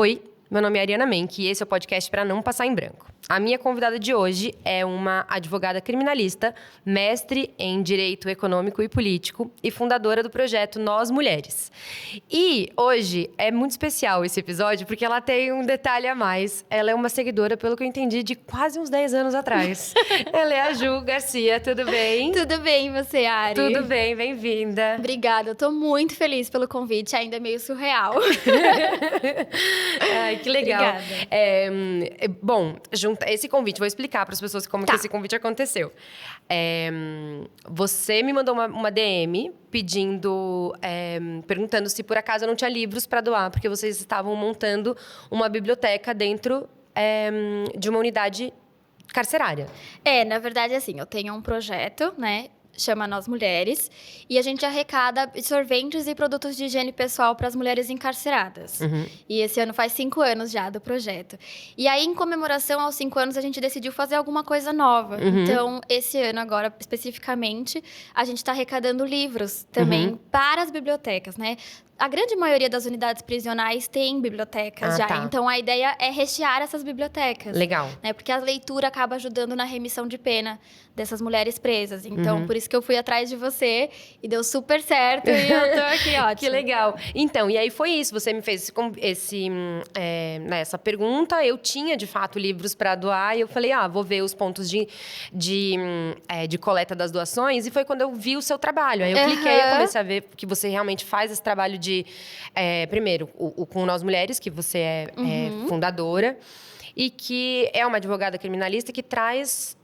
Oi, meu nome é Ariana Menck e esse é o podcast Pra Não Passar em Branco. A minha convidada de hoje é uma advogada criminalista, mestre em Direito Econômico e Político e fundadora do projeto Nós Mulheres. E hoje é muito especial esse episódio porque ela tem um detalhe a mais. Ela é uma seguidora, pelo que eu entendi, de quase uns 10 anos atrás. Ela é a Ju Garcia, tudo bem? Tudo bem, você, Ari? Tudo bem, bem-vinda. Obrigada, eu tô muito feliz pelo convite, ainda é meio surreal. Ai, que legal. Obrigada. Bom, esse convite, vou explicar para as pessoas como que esse convite aconteceu. Você me mandou uma DM pedindo, perguntando se por acaso eu não tinha livros para doar, porque vocês estavam montando uma biblioteca dentro de uma unidade carcerária. Na verdade, assim, eu tenho um projeto, né? Chama Nós Mulheres, e a gente arrecada absorventes e produtos de higiene pessoal para as mulheres encarceradas. Uhum. E esse ano faz 5 anos já do projeto. E aí, em comemoração aos 5 anos, a gente decidiu fazer alguma coisa nova. Uhum. Então, esse ano agora, especificamente, a gente está arrecadando livros também para as bibliotecas, né? A grande maioria das unidades prisionais tem bibliotecas já. Tá. Então, a ideia é rechear essas bibliotecas. Legal. Né? Porque a leitura acaba ajudando na remissão de pena dessas mulheres presas. Então, por isso que eu fui atrás de você e deu super certo e eu tô aqui, ótimo. Que legal. Então, e aí foi isso. Você me fez essa pergunta. Eu tinha, de fato, livros para doar. E eu falei, vou ver os pontos de coleta das doações. E foi quando eu vi o seu trabalho. Aí eu cliquei e comecei a ver que você realmente faz esse trabalho primeiro, com Nós Mulheres, que você é fundadora. E que é uma advogada criminalista que traz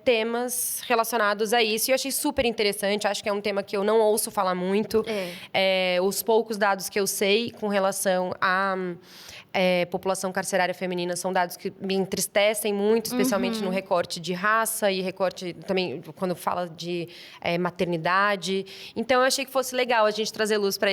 temas relacionados a isso. E eu achei super interessante. Acho que é um tema que eu não ouço falar muito. Os poucos dados que eu sei com relação à população carcerária feminina são dados que me entristecem muito, especialmente no recorte de raça e recorte também quando fala de maternidade. Então, eu achei que fosse legal a gente trazer luz para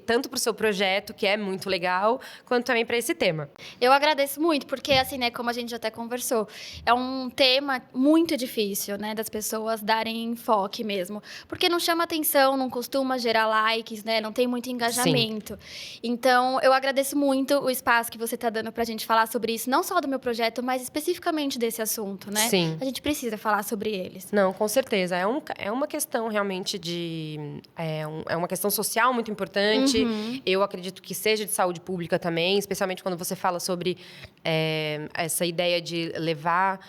tanto para o seu projeto, que é muito legal, quanto também para esse tema. Eu agradeço muito, porque, assim, né, como a gente até conversou, é um tema muito difícil, né, das pessoas darem enfoque mesmo. Porque não chama atenção, não costuma gerar likes, né, não tem muito engajamento. Sim. Então, eu agradeço muito o espaço que você está dando para a gente falar sobre isso, não só do meu projeto, mas especificamente desse assunto, né? Sim. A gente precisa falar sobre eles. Não, com certeza. É uma questão realmente é uma questão social muito importante. Eu acredito que seja de saúde pública também, especialmente quando você fala sobre essa ideia de levar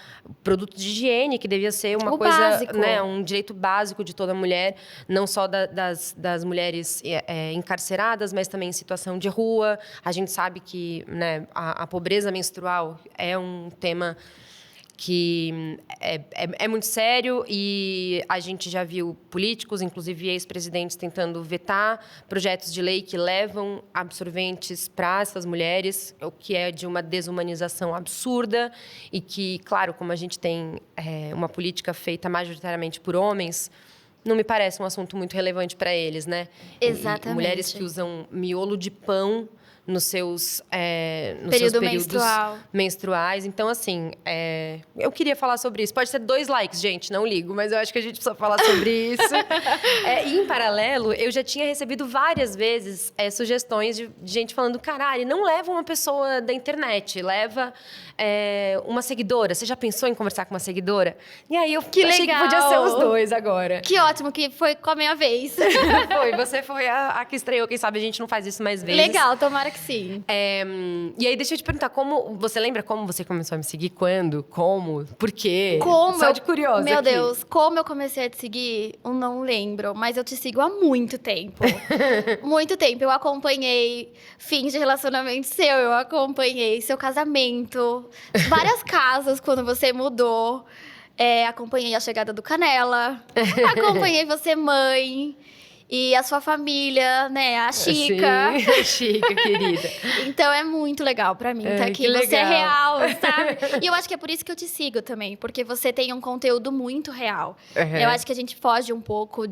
produto de higiene, que devia ser uma coisa, básico. Né, um direito básico de toda mulher, não só das mulheres encarceradas, mas também em situação de rua. A gente sabe que, né, a pobreza menstrual é um tema que é muito sério e a gente já viu políticos, inclusive ex-presidentes, tentando vetar projetos de lei que levam absorventes para essas mulheres, o que é de uma desumanização absurda e que, claro, como a gente tem uma política feita majoritariamente por homens, não me parece um assunto muito relevante para eles, né? Exatamente. E mulheres que usam miolo de pão nos seus períodos menstruais. Então, assim, eu queria falar sobre isso. Pode ser 2 likes, gente, não ligo, mas eu acho que a gente precisa falar sobre isso. E, em paralelo, eu já tinha recebido várias vezes sugestões de gente falando, caralho, não leva uma pessoa da internet, leva uma seguidora. Você já pensou em conversar com uma seguidora? E aí, eu achei que podia ser os 2 agora. Que ótimo, que foi com a minha vez. Você foi a que estreou. Quem sabe a gente não faz isso mais vezes. Legal, tomara que sim. E aí, deixa eu te perguntar, você lembra como você começou a me seguir? Quando? Como? Por quê? Como? Só de curiosa Meu aqui. Deus, como eu comecei a te seguir, eu não lembro. Mas eu te sigo há muito tempo. Muito tempo. Eu acompanhei fins de relacionamento seu, eu acompanhei seu casamento. Várias casas, quando você mudou. Acompanhei a chegada do Canela. Acompanhei você mãe. E a sua família, né? A Chica. Sim, a Chica, querida. Então, é muito legal pra mim tá aqui. Você é real, sabe? E eu acho que é por isso que eu te sigo também. Porque você tem um conteúdo muito real. Eu acho que a gente foge um pouco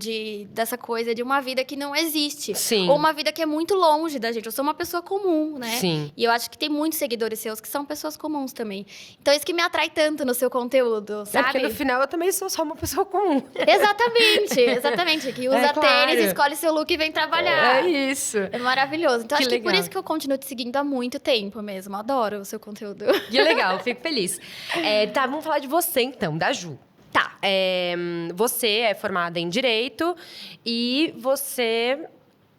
dessa coisa de uma vida que não existe. Sim. Ou uma vida que é muito longe da gente. Eu sou uma pessoa comum, né? Sim. E eu acho que tem muitos seguidores seus que são pessoas comuns também. Então, isso que me atrai tanto no seu conteúdo, sabe? Porque no final eu também sou só uma pessoa comum. Exatamente. Que usa tênis e escolhe seu look e vem trabalhar. É isso. É maravilhoso. Então, Que acho que por legal. isso que eu continuo te seguindo há muito tempo mesmo. Adoro o seu conteúdo. Que legal, fico feliz. Tá, vamos falar de você então, da Ju. Tá. Você é formada em Direito e você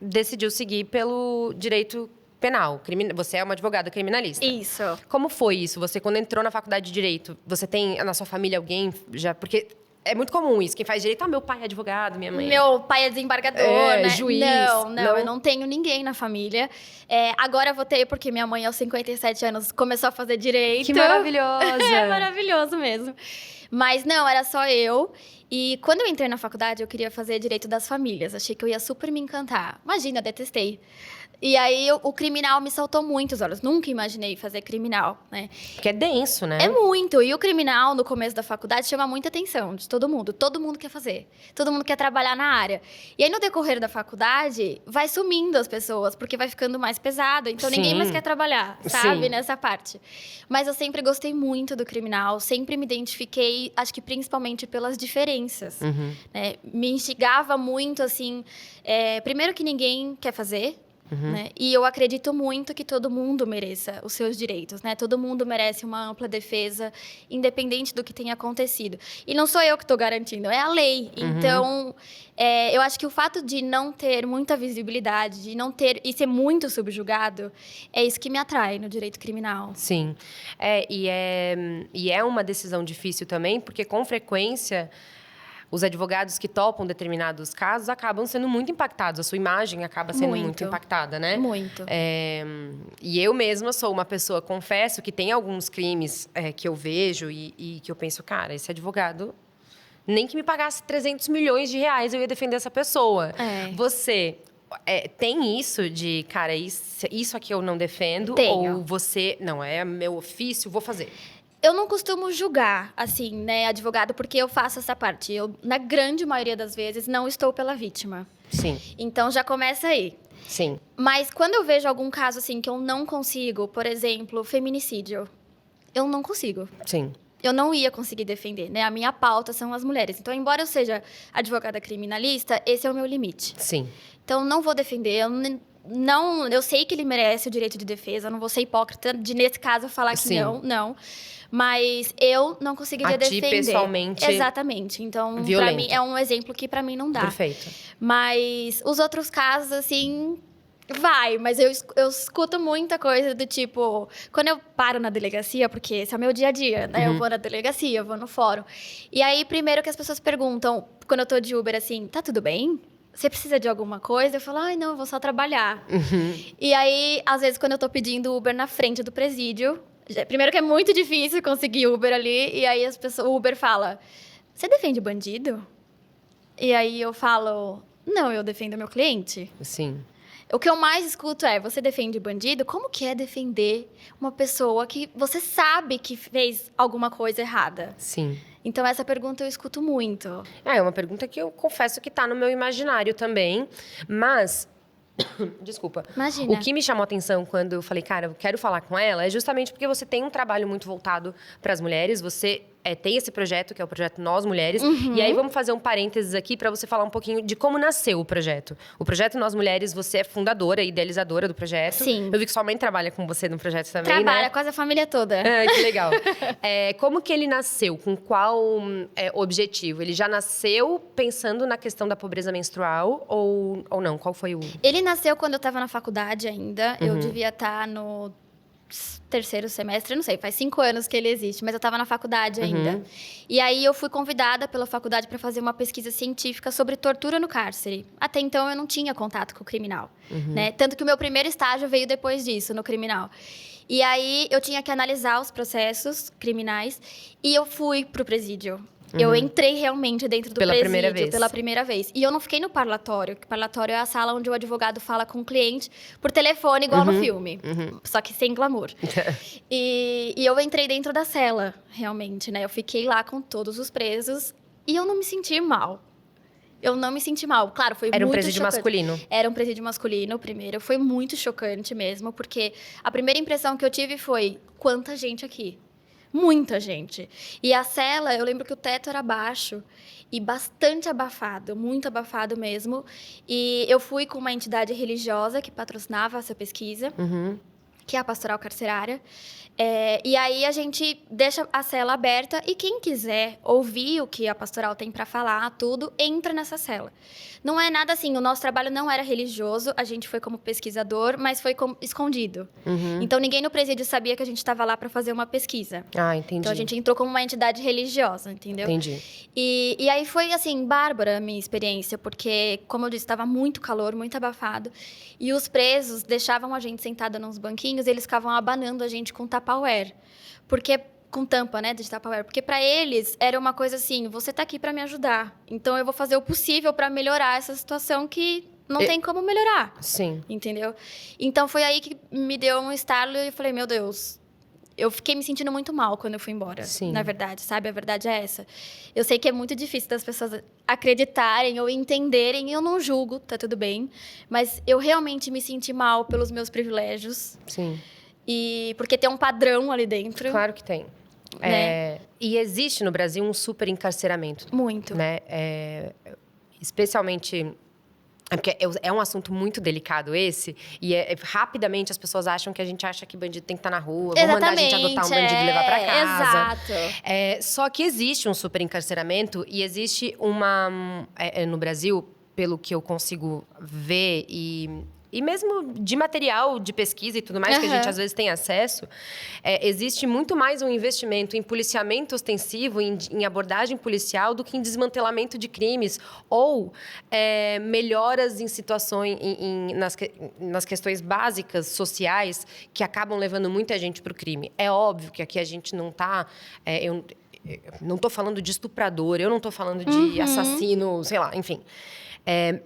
decidiu seguir pelo direito penal. Você é uma advogada criminalista. Isso. Como foi isso? Você, quando entrou na faculdade de Direito, você tem na sua família alguém já... Porque é muito comum isso. Quem faz Direito, meu pai é advogado, minha mãe... Meu pai é desembargador, né? Juiz. Não, eu não tenho ninguém na família. Agora eu vou ter, porque minha mãe, aos 57 anos, começou a fazer Direito. Que maravilhosa! É maravilhoso mesmo. Mas não, era só eu. E quando eu entrei na faculdade, eu queria fazer Direito das Famílias. Achei que eu ia super me encantar. Imagina, detestei. E aí, o criminal me saltou muito os olhos. Nunca imaginei fazer criminal, né? Porque é denso, né? É muito. E o criminal, no começo da faculdade, chama muita atenção de todo mundo. Todo mundo quer fazer. Todo mundo quer trabalhar na área. E aí, no decorrer da faculdade, vai sumindo as pessoas, porque vai ficando mais pesado. Então, ninguém Sim. mais quer trabalhar, sabe? Sim. Nessa parte. Mas eu sempre gostei muito do criminal. Sempre me identifiquei, acho que principalmente pelas diferenças. Uhum. Né? Me instigava muito, assim... primeiro que ninguém quer fazer. Né? E eu acredito muito que todo mundo mereça os seus direitos, né? Todo mundo merece uma ampla defesa, independente do que tenha acontecido. E não sou eu que estou garantindo, é a lei. Então, eu acho que o fato de não ter muita visibilidade, de não ter e ser muito subjugado, é isso que me atrai no direito criminal. Sim. E é uma decisão difícil também, porque com frequência os advogados que topam determinados casos acabam sendo muito impactados. A sua imagem acaba sendo muito impactada, né? Muito. E eu mesma sou uma pessoa, confesso, que tem alguns crimes que eu vejo e que eu penso, cara, esse advogado, nem que me pagasse 300 milhões de reais, eu ia defender essa pessoa. Você... tem isso de, cara, isso aqui eu não defendo? Tenho. Ou você, não, é meu ofício, vou fazer? Eu não costumo julgar, assim, né, advogado, porque eu faço essa parte. Eu, na grande maioria das vezes, não estou pela vítima. Sim. Então, já começa aí. Sim. Mas quando eu vejo algum caso, assim, que eu não consigo, por exemplo, feminicídio, eu não consigo. Sim. Eu não ia conseguir defender, né? A minha pauta são as mulheres. Então, embora eu seja advogada criminalista, esse é o meu limite. Sim. Então, não vou defender. Eu sei que ele merece o direito de defesa. Eu não vou ser hipócrita de, nesse caso, falar que Sim. não. Mas eu não conseguiria defender. pessoalmente. Exatamente. Então, pra mim, é um exemplo que pra mim não dá. Perfeito. Mas os outros casos, assim, vai. Mas eu escuto muita coisa do tipo... Quando eu paro na delegacia, porque esse é o meu dia a dia, né? Eu vou na delegacia, eu vou no fórum. E aí, primeiro que as pessoas perguntam, quando eu tô de Uber, assim, tá tudo bem? Você precisa de alguma coisa? Eu falo, ai, não, eu vou só trabalhar. E aí, às vezes, quando eu tô pedindo Uber na frente do presídio... Primeiro que é muito difícil conseguir Uber ali. E aí, o Uber fala, você defende bandido? E aí, eu falo, não, eu defendo meu cliente. Sim. O que eu mais escuto é, você defende bandido? Como que é defender uma pessoa que você sabe que fez alguma coisa errada? Sim. Então, essa pergunta eu escuto muito. É uma pergunta que eu confesso que tá no meu imaginário também. Mas... Desculpa. Imagina. O que me chamou a atenção quando eu falei, cara, eu quero falar com ela, é justamente porque você tem um trabalho muito voltado para as mulheres, você tem esse projeto, que é o projeto Nós Mulheres. E aí, vamos fazer um parênteses aqui para você falar um pouquinho de como nasceu o projeto. O projeto Nós Mulheres, você é fundadora e idealizadora do projeto. Sim. Eu vi que sua mãe trabalha com você no projeto também, Trabalha né? quase a família toda. Que legal. Como que ele nasceu? Com qual objetivo? Ele já nasceu pensando na questão da pobreza menstrual ou não? Qual foi o... Ele nasceu quando eu estava na faculdade ainda. Eu devia estar no terceiro semestre, não sei, faz 5 anos que ele existe, mas eu estava na faculdade ainda. E aí eu fui convidada pela faculdade para fazer uma pesquisa científica sobre tortura no cárcere. Até então eu não tinha contato com o criminal, né? Tanto que o meu primeiro estágio veio depois disso, no criminal. E aí eu tinha que analisar os processos criminais e eu fui pro presídio. Eu entrei realmente dentro do presídio pela primeira vez. E eu não fiquei no parlatório, que parlatório é a sala onde o advogado fala com o cliente por telefone, igual no filme. Só que sem glamour. E eu entrei dentro da cela, realmente, né? Eu fiquei lá com todos os presos e eu não me senti mal. Eu não me senti mal. Claro, foi muito chocante. Era um presídio masculino? Era um presídio masculino, primeiro. Foi muito chocante mesmo, porque a primeira impressão que eu tive foi, quanta gente aqui. Muita gente. E a cela, eu lembro que o teto era baixo e bastante abafado, muito abafado mesmo. E eu fui com uma entidade religiosa que patrocinava essa pesquisa, que é a Pastoral Carcerária. E aí a gente deixa a cela aberta e quem quiser ouvir o que a pastoral tem para falar, tudo, entra nessa cela. Não é nada assim, o nosso trabalho não era religioso, a gente foi como pesquisador, mas foi escondido. Então ninguém no presídio sabia que a gente estava lá para fazer uma pesquisa. Ah, entendi. Então a gente entrou como uma entidade religiosa, entendeu? Entendi. E aí foi, assim, bárbara a minha experiência, porque, como eu disse, estava muito calor, muito abafado. E os presos deixavam a gente sentada nos banquinhos e eles ficavam abanando a gente com Tupperware. Porque, com tampa, né, de Tupperware. Porque para eles era uma coisa assim, você tá aqui para me ajudar. Então eu vou fazer o possível para melhorar essa situação que não tem como melhorar. Sim. Entendeu? Então foi aí que me deu um estalo e eu falei, meu Deus... Eu fiquei me sentindo muito mal quando eu fui embora, Sim. na verdade, sabe? A verdade é essa. Eu sei que é muito difícil das pessoas acreditarem ou entenderem, e eu não julgo, tá tudo bem. Mas eu realmente me senti mal pelos meus privilégios. Sim. E porque tem um padrão ali dentro. Claro que tem. Né? E existe no Brasil um super encarceramento. Muito. Né? Especialmente... Porque é um assunto muito delicado esse, e rapidamente as pessoas acham que a gente acha que bandido tem que estar na rua, vão mandar a gente adotar um bandido e levar pra casa. Exato. Só que existe um super encarceramento e existe no Brasil, pelo que eu consigo ver e mesmo de material de pesquisa e tudo mais, que a gente às vezes tem acesso, existe muito mais um investimento em policiamento ostensivo, em abordagem policial, do que em desmantelamento de crimes ou melhoras em situações, nas questões básicas sociais que acabam levando muita gente para o crime. É óbvio que aqui a gente não está... eu não estou falando de estuprador, eu não estou falando de assassino, sei lá, enfim...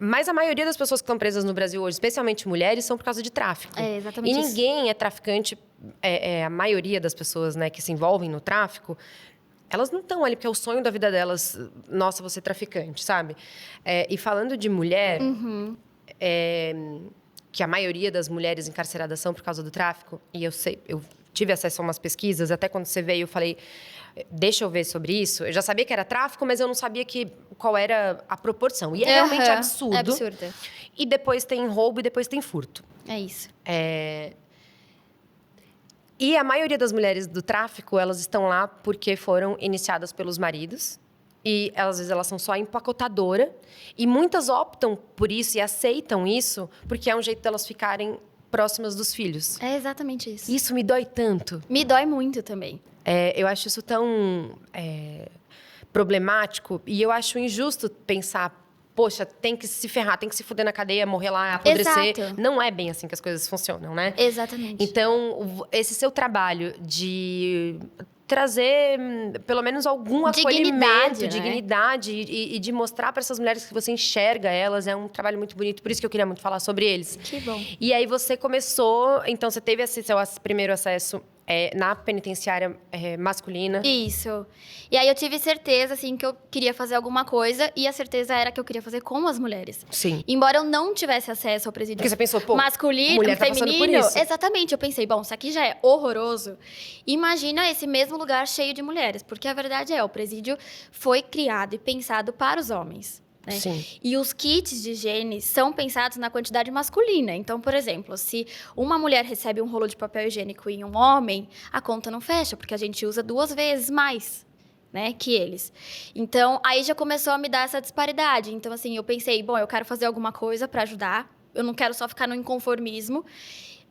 mas a maioria das pessoas que estão presas no Brasil hoje, especialmente mulheres, são por causa de tráfico. Exatamente e isso. ninguém é traficante. A maioria das pessoas, né, que se envolvem no tráfico, elas não estão ali porque é o sonho da vida delas. Nossa, vou ser traficante, sabe? E falando de mulher, que a maioria das mulheres encarceradas são por causa do tráfico, e eu tive acesso a umas pesquisas, até quando você veio eu falei... Deixa eu ver sobre isso. Eu já sabia que era tráfico, mas eu não sabia qual era a proporção. E é realmente absurdo. É absurdo. E depois tem roubo e depois tem furto. É isso. E a maioria das mulheres do tráfico, elas estão lá porque foram iniciadas pelos maridos. E às vezes elas são só empacotadora. E muitas optam por isso e aceitam isso porque é um jeito delas ficarem próximas dos filhos. É exatamente isso. Isso me dói tanto. Me dói muito também. Eu acho isso tão problemático e eu acho injusto pensar, poxa, tem que se ferrar, tem que se fuder na cadeia, morrer lá, apodrecer. Exato. Não é bem assim que as coisas funcionam, né? Exatamente. Então, esse seu trabalho de trazer pelo menos algum acolhimento, dignidade e de mostrar para essas mulheres que você enxerga elas, é um trabalho muito bonito, por isso que eu queria muito falar sobre eles. Que bom. E aí você começou, então você teve esse seu primeiro acesso na penitenciária masculina. Isso. E aí eu tive certeza, assim, que eu queria fazer alguma coisa. E a certeza era que eu queria fazer com as mulheres. Sim. Embora eu não tivesse acesso ao presídio Porque você pensou, pô, masculino, mulher tá feminino. passando por isso. Exatamente. Eu pensei, bom, isso aqui já é horroroso. Imagina esse mesmo lugar cheio de mulheres. Porque a verdade o presídio foi criado e pensado para os homens. Né? Sim. E os kits de higiene são pensados na quantidade masculina. Então, por exemplo, se uma mulher recebe um rolo de papel higiênico e um homem, a conta não fecha, porque a gente usa 2 vezes mais, né, que eles. Então, aí já começou a me dar essa disparidade. Então, assim, eu pensei, bom, eu quero fazer alguma coisa para ajudar. Eu não quero só ficar no inconformismo.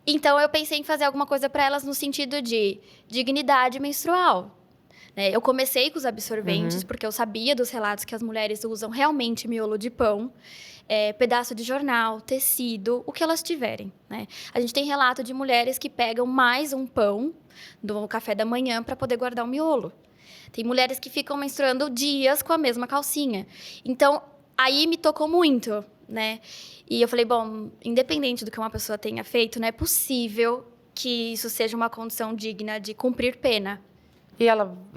Então, eu pensei em fazer alguma coisa para elas no sentido de dignidade menstrual. Eu comecei com os absorventes, porque eu sabia dos relatos que as mulheres usam realmente miolo de pão, pedaço de jornal, tecido, o que elas tiverem. Né? A gente tem relato de mulheres que pegam mais um pão no café da manhã para poder guardar o miolo. Tem mulheres que ficam menstruando dias com a mesma calcinha. Então, aí me tocou muito, né? E eu falei, bom, independente do que uma pessoa tenha feito, não é possível que isso seja uma condição digna de cumprir pena.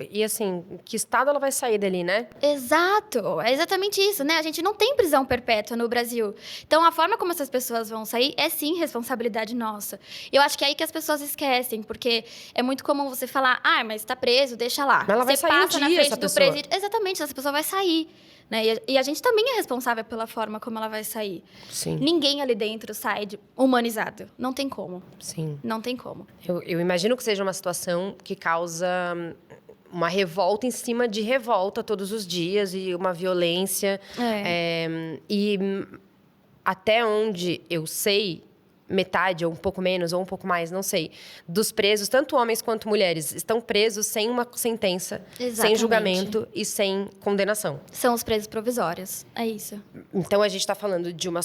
E assim, que estado ela vai sair dali, né? Exato, é exatamente isso, né? A gente não tem prisão perpétua no Brasil. Então, a forma como essas pessoas vão sair é sim responsabilidade nossa. Eu acho que é aí que as pessoas esquecem, porque é muito comum você falar, mas tá preso, deixa lá. Mas ela vai você sair um passa na dia, frente essa do pessoa. presídio. Exatamente, essa pessoa vai sair. Né? E a gente também é responsável pela forma como ela vai sair. Sim. Ninguém ali dentro sai humanizado. Não tem como. Sim. Não tem como. Eu imagino que seja uma situação que causa uma revolta em cima de revolta todos os dias e uma violência. E até onde eu sei, metade, ou um pouco menos, ou um pouco mais, não sei, dos presos, tanto homens quanto mulheres, estão presos sem uma sentença, sem Exatamente. julgamento e sem condenação. São os presos provisórios. É isso. Então, a gente está falando de uma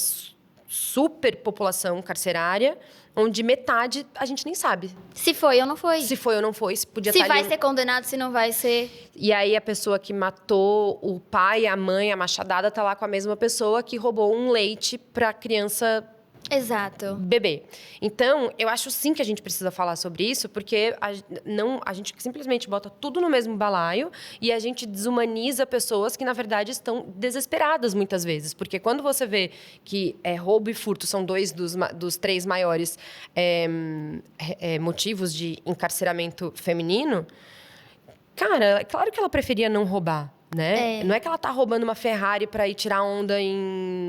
superpopulação carcerária, onde metade a gente nem sabe. Se foi ou não foi. Se foi ou não foi, se podia Se estar vai ali. ser condenado, se não vai ser. E aí, a pessoa que matou o pai, a mãe, a machadada, tá lá com a mesma pessoa que roubou um leite pra criança Exato. beber. Então, eu acho sim que a gente precisa falar sobre isso, porque a gente simplesmente bota tudo no mesmo balaio e a gente desumaniza pessoas que, na verdade, estão desesperadas muitas vezes. Porque quando você vê que roubo e furto são dois dos 3 maiores motivos de encarceramento feminino, cara, é claro que ela preferia não roubar. Né? Não é que ela tá roubando uma Ferrari para ir tirar onda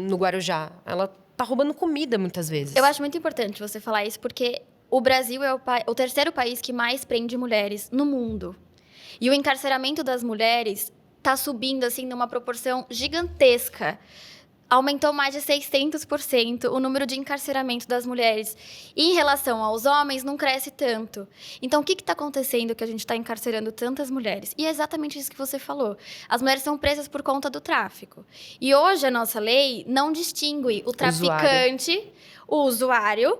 no Guarujá. Ela tá roubando comida, muitas vezes. Eu acho muito importante você falar isso, porque o Brasil é o 3º país que mais prende mulheres no mundo. E o encarceramento das mulheres tá subindo, assim, numa proporção gigantesca. Aumentou mais de 600% o número de encarceramento das mulheres. E em relação aos homens, não cresce tanto. Então, o que está acontecendo que a gente está encarcerando tantas mulheres? E é exatamente isso que você falou. As mulheres são presas por conta do tráfico. E hoje a nossa lei não distingue o traficante, o usuário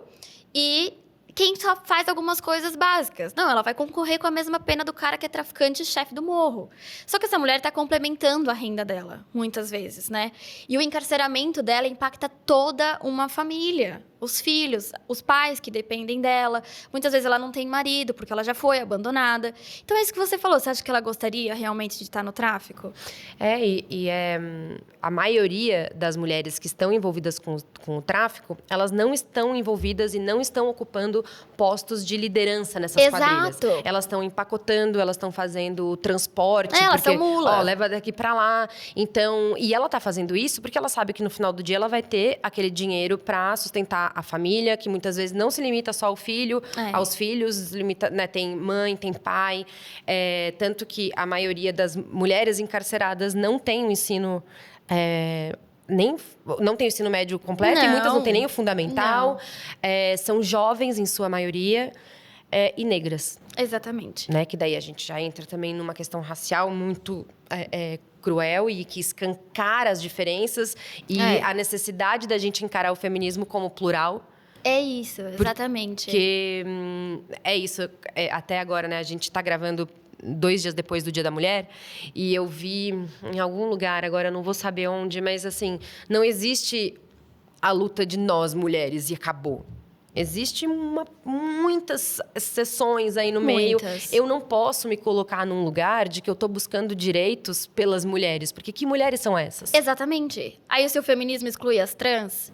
e quem só faz algumas coisas básicas. Não, ela vai concorrer com a mesma pena do cara que é traficante e chefe do morro. Só que essa mulher está complementando a renda dela, muitas vezes, né? E o encarceramento dela impacta toda uma família. Os filhos, os pais que dependem dela. Muitas vezes ela não tem marido, porque ela já foi abandonada. Então, é isso que você falou. Você acha que ela gostaria realmente de estar no tráfico? A maioria das mulheres que estão envolvidas com o tráfico, elas não estão envolvidas e não estão ocupando postos de liderança nessas quadrilhas. Elas estão empacotando, elas estão fazendo transporte. Elas são mula. Leva daqui pra lá. Então, e ela tá fazendo isso porque ela sabe que no final do dia ela vai ter aquele dinheiro para sustentar a família, que muitas vezes não se limita só ao filho, aos filhos, limita, né, tem mãe, tem pai. Tanto que a maioria das mulheres encarceradas não tem o ensino... não tem o ensino médio completo e muitas não têm nem o fundamental. São jovens, em sua maioria, e negras. Exatamente. Né? Que daí a gente já entra também numa questão racial muito cruel e que escancara as diferenças e a necessidade da gente encarar o feminismo como plural. É isso, exatamente. Porque é isso. Até agora, né? A gente está gravando 2 dias depois do Dia da Mulher, e eu vi em algum lugar, agora eu não vou saber onde, mas assim, não existe a luta de nós, mulheres, e acabou. Existe muitas sessões aí no meio. Eu não posso me colocar num lugar de que eu tô buscando direitos pelas mulheres, porque que mulheres são essas? Exatamente. Aí o seu feminismo exclui as trans?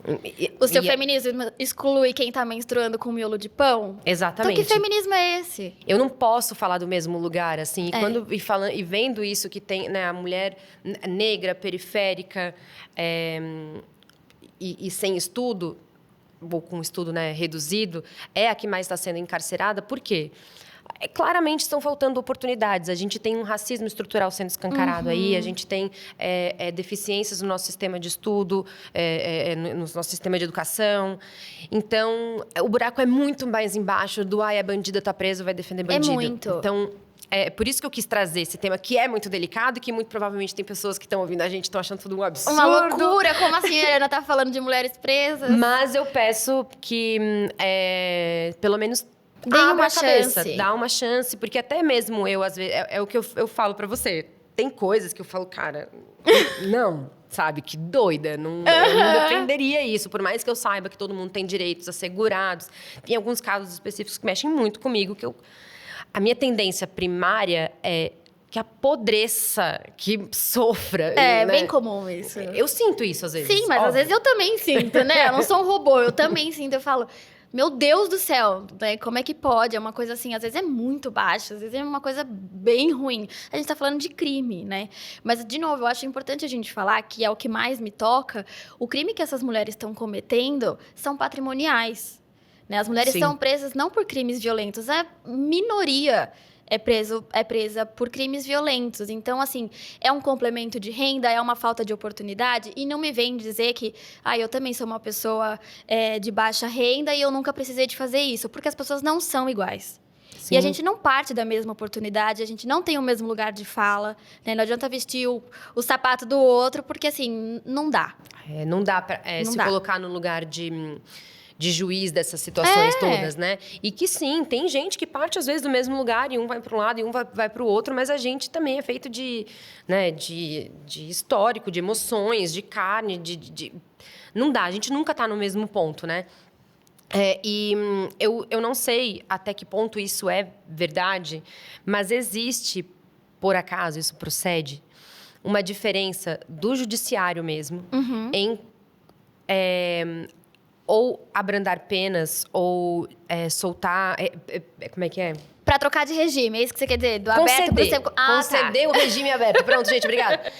O seu feminismo exclui quem tá menstruando com miolo de pão? Exatamente. Então que feminismo é esse? Eu não posso falar do mesmo lugar, assim. E vendo isso que tem, né, a mulher negra, periférica e sem estudo, ou com estudo, né, reduzido, é a que mais está sendo encarcerada. Por quê? Claramente estão faltando oportunidades. A gente tem um racismo estrutural sendo escancarado aí, a gente tem deficiências no nosso sistema de estudo, no nosso sistema de educação. Então, o buraco é muito mais embaixo do é bandida, tá preso, vai defender bandido. É muito. Então, é por isso que eu quis trazer esse tema, que é muito delicado e que muito provavelmente tem pessoas que estão ouvindo a gente estão achando tudo um absurdo. Uma loucura, como assim a Ana tá falando de mulheres presas? Mas eu peço que, pelo menos, dá uma chance, porque até mesmo eu, às vezes, é o que eu falo pra você. Tem coisas que eu falo, cara, não, sabe? Que doida, eu não defenderia isso, por mais que eu saiba que todo mundo tem direitos assegurados. Tem alguns casos específicos que mexem muito comigo, que eu... a minha tendência primária é que apodreça, que sofra. É, né? bem comum isso. Eu sinto isso às vezes. Sim, mas às vezes eu também sinto, né? Eu não sou um robô, eu também sinto. Eu falo, meu Deus do céu, né? Como é que pode? É uma coisa assim, às vezes é muito baixa, às vezes é uma coisa bem ruim. A gente tá falando de crime, né? Mas, de novo, eu acho importante a gente falar, que é o que mais me toca, o crime que essas mulheres estão cometendo são patrimoniais. Né? As mulheres Sim. são presas não por crimes violentos, a minoria é presa por crimes violentos. Então, assim, é um complemento de renda, é uma falta de oportunidade. E não me vem dizer que, eu também sou uma pessoa de baixa renda e eu nunca precisei de fazer isso. Porque as pessoas não são iguais. Sim. E a gente não parte da mesma oportunidade, a gente não tem o mesmo lugar de fala. Né? Não adianta vestir o sapato do outro, porque, assim, não dá. Não dá pra Não se dá. colocar no lugar de juiz dessas situações todas, né? E que sim, tem gente que parte às vezes do mesmo lugar e um vai para um lado e um vai para o outro, mas a gente também é feito de histórico, de emoções, de carne, não dá, a gente nunca está no mesmo ponto, né? Eu não sei até que ponto isso é verdade, mas existe, por acaso, isso procede, uma diferença do judiciário mesmo em ou abrandar penas, ou soltar... como é que é? Pra trocar de regime, é isso que você quer dizer? Do aberto pro conceder o regime aberto. Pronto, gente, obrigada.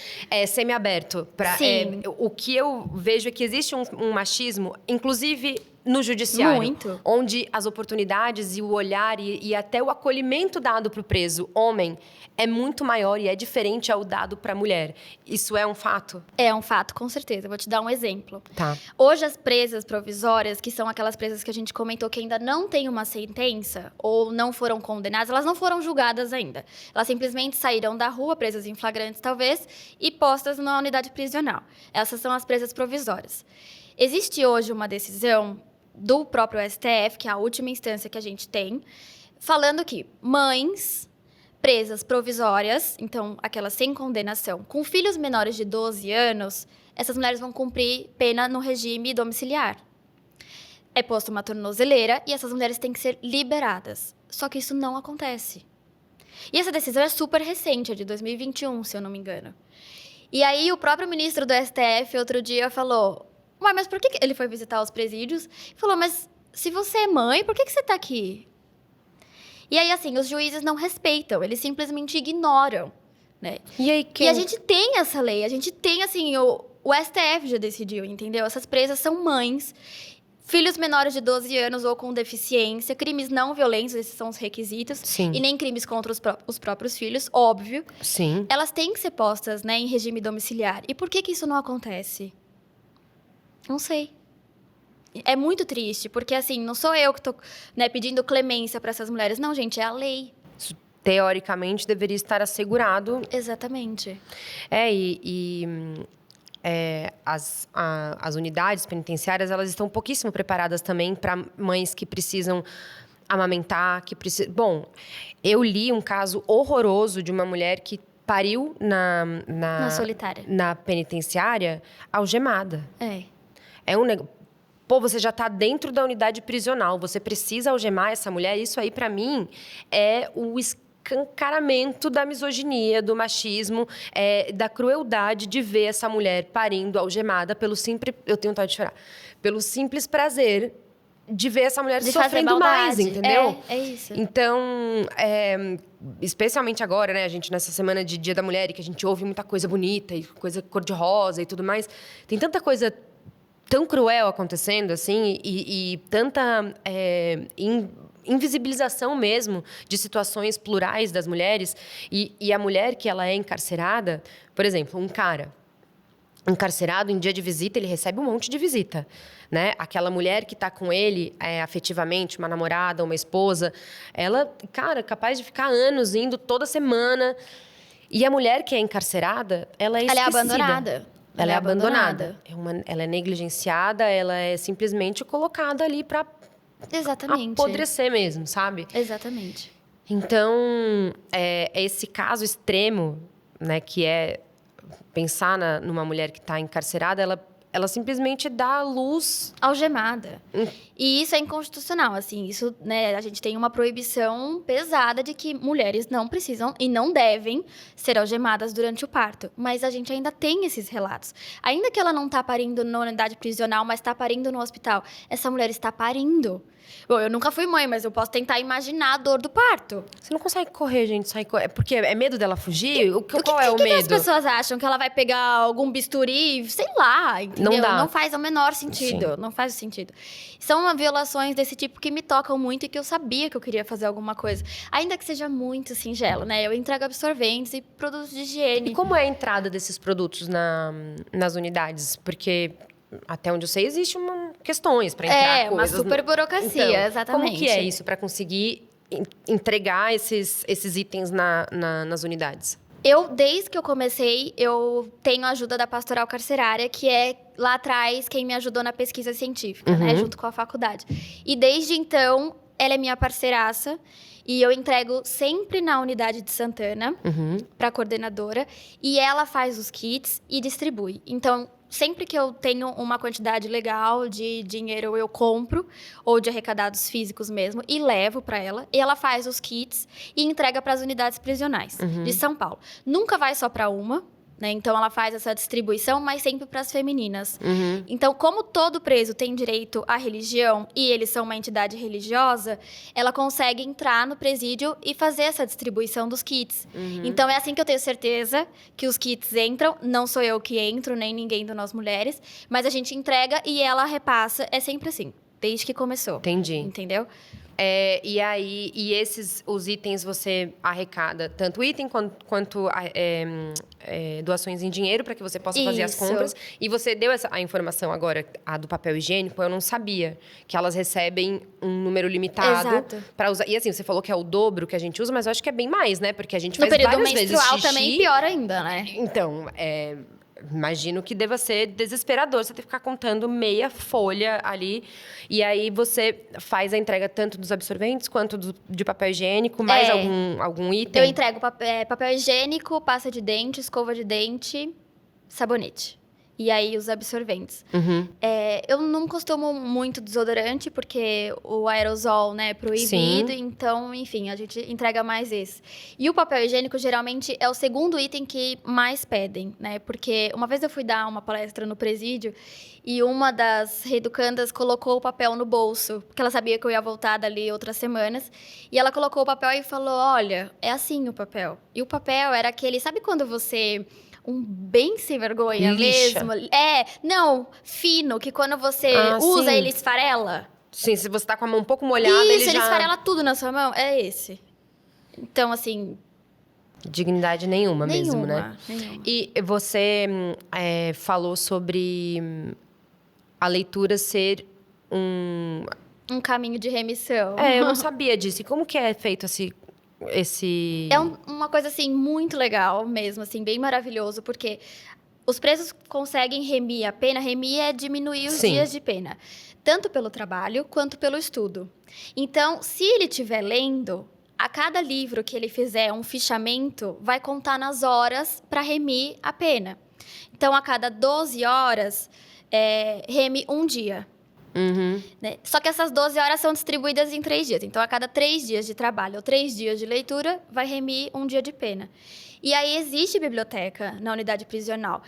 Semi-aberto. Sim. O que eu vejo é que existe um machismo, inclusive no judiciário. Muito. Onde as oportunidades e o olhar e até o acolhimento dado para o preso homem é muito maior e é diferente ao dado para a mulher. Isso é um fato? É um fato, com certeza. Vou te dar um exemplo. Tá. Hoje, as presas provisórias, que são aquelas presas que a gente comentou que ainda não têm uma sentença ou não foram condenadas, elas não foram julgadas ainda. Elas simplesmente saíram da rua, presas em flagrantes talvez, e postas na unidade prisional. Essas são as presas provisórias. Existe hoje uma decisão do próprio STF, que é a última instância que a gente tem, falando que mães presas provisórias, então aquelas sem condenação, com filhos menores de 12 anos, essas mulheres vão cumprir pena no regime domiciliar. É posto uma tornozeleira e essas mulheres têm que ser liberadas. Só que isso não acontece. E essa decisão é super recente, é de 2021, se eu não me engano. E aí o próprio ministro do STF outro dia falou: "Ué, mas por que..." Ele foi visitar os presídios e falou: "Mas se você é mãe, por que você está aqui?" E aí, assim, os juízes não respeitam, eles simplesmente ignoram, né? E aí, E a gente tem essa lei, a gente tem, assim, o STF já decidiu, entendeu? Essas presas são mães, filhos menores de 12 anos ou com deficiência, crimes não violentos, esses são os requisitos. Sim. E nem crimes contra os próprios filhos, óbvio. Sim. Elas têm que ser postas, né, em regime domiciliar. E por que isso não acontece? Não sei. É muito triste, porque, assim, não sou eu que tô, né, pedindo clemência para essas mulheres. Não, gente, é a lei. Isso, teoricamente, deveria estar assegurado. Exatamente. As unidades penitenciárias, elas estão pouquíssimo preparadas também para mães que precisam amamentar, que precisam... Bom, eu li um caso horroroso de uma mulher que pariu Na solitária. na penitenciária algemada. É um negócio... Pô, você já está dentro da unidade prisional, você precisa algemar essa mulher. Isso aí, para mim, é o escancaramento da misoginia, do machismo, da crueldade de ver essa mulher parindo algemada pelo simples... Eu tenho vontade de chorar. Pelo simples prazer de ver essa mulher de fazer sofrendo mais, maldade. entendeu? É isso. Então, especialmente agora, né? A gente, nessa semana de Dia da Mulher, e que a gente ouve muita coisa bonita, e coisa cor-de-rosa e tudo mais. Tem tanta coisa tão cruel acontecendo, assim, e tanta invisibilização mesmo de situações plurais das mulheres. E a mulher que ela é encarcerada, por exemplo, um cara encarcerado, em dia de visita, ele recebe um monte de visita, né? Aquela mulher que está com ele afetivamente, uma namorada, uma esposa, ela, cara, é capaz de ficar anos indo toda semana. E a mulher que é encarcerada, ela é esquecida. Ela é abandonada. Ela é abandonada. Ela é negligenciada, ela é simplesmente colocada ali para apodrecer mesmo, sabe? Exatamente. Então, esse caso extremo, né, que é pensar numa mulher que está encarcerada, ela simplesmente dá luz. Algemada. E isso é inconstitucional, assim. Isso, né, a gente tem uma proibição pesada de que mulheres não precisam e não devem ser algemadas durante o parto. Mas a gente ainda tem esses relatos. Ainda que ela não tá parindo na unidade prisional, mas tá parindo no hospital, essa mulher está parindo. Bom, eu nunca fui mãe, mas eu posso tentar imaginar a dor do parto. Você não consegue correr, gente. Sair É porque é medo dela fugir? Qual é o que medo? as pessoas acham? Que ela vai pegar algum bisturi? Sei lá, entendeu? Não dá. Não faz o menor sentido. Sim. Não faz sentido. São violações desse tipo que me tocam muito e que eu sabia que eu queria fazer alguma coisa. Ainda que seja muito singelo, né? Eu entrego absorventes e produtos de higiene. E como é a entrada desses produtos nas unidades? Porque, até onde eu sei, existem questões para entrar uma coisas. super burocracia, Então, exatamente. Como que é isso para conseguir entregar esses itens nas unidades? Desde que eu comecei, eu tenho a ajuda da pastoral carcerária, que é lá atrás quem me ajudou na pesquisa científica, né? Junto com a faculdade. E desde então, ela é minha parceiraça. E eu entrego sempre na unidade de Santana, para a coordenadora. E ela faz os kits e distribui. Então, sempre que eu tenho uma quantidade legal de dinheiro, eu compro, ou de arrecadados físicos mesmo, e levo para ela. E ela faz os kits e entrega para as unidades prisionais de São Paulo. Nunca vai só para uma, né? Então, ela faz essa distribuição, mas sempre para as femininas. Então, como todo preso tem direito à religião e eles são uma entidade religiosa, ela consegue entrar no presídio e fazer essa distribuição dos kits. Então, é assim que eu tenho certeza que os kits entram. Não sou eu que entro, nem ninguém do Nós Mulheres, mas a gente entrega e ela repassa. É sempre assim, desde que começou. Entendi. Entendeu? Os itens você arrecada, tanto item quanto doações em dinheiro para que você possa fazer as Isso. compras. E você deu a informação agora, a do papel higiênico, eu não sabia que elas recebem um número limitado Exato. para usar. E assim, você falou que é o dobro que a gente usa, mas eu acho que é bem mais, né? Porque a gente No faz período várias vezes menstrual xixi. também, pior ainda, né? Então, imagino que deva ser desesperador você ter que ficar contando meia folha ali. E aí você faz a entrega tanto dos absorventes quanto de papel higiênico, mais algum item? Eu entrego papel higiênico, pasta de dente, escova de dente, sabonete. E aí, os absorventes. Eu não costumo muito desodorante, porque o aerosol, né, é proibido. Sim. Então, enfim, a gente entrega mais esse. E o papel higiênico, geralmente, é o segundo item que mais pedem, né? Porque uma vez eu fui dar uma palestra no presídio e uma das reeducandas colocou o papel no bolso, porque ela sabia que eu ia voltar dali outras semanas. E ela colocou o papel e falou, olha, é assim o papel. E o papel era aquele... Sabe quando você... bem sem vergonha Lixa. mesmo. Não, fino, que quando você usa, sim. ele esfarela. Sim, se você tá com a mão um pouco molhada, Isso, ele ele já... esfarela tudo na sua mão. É esse. Então, assim... Dignidade nenhuma mesmo, né? Nenhuma. E você falou sobre a leitura ser um caminho de remissão. eu não sabia disso. E como que é feito esse... É uma coisa, assim, muito legal mesmo, assim, bem maravilhoso, porque os presos conseguem remir a pena. Remir é diminuir os Sim. dias de pena, tanto pelo trabalho quanto pelo estudo. Então, se ele estiver lendo, a cada livro que ele fizer um fichamento, vai contar nas horas para remir a pena. Então, a cada 12 horas, reme um dia. Né? Só que essas 12 horas são distribuídas em 3 dias. Então, a cada 3 dias de trabalho ou 3 dias de leitura, vai remir um dia de pena. E aí, existe biblioteca na unidade prisional.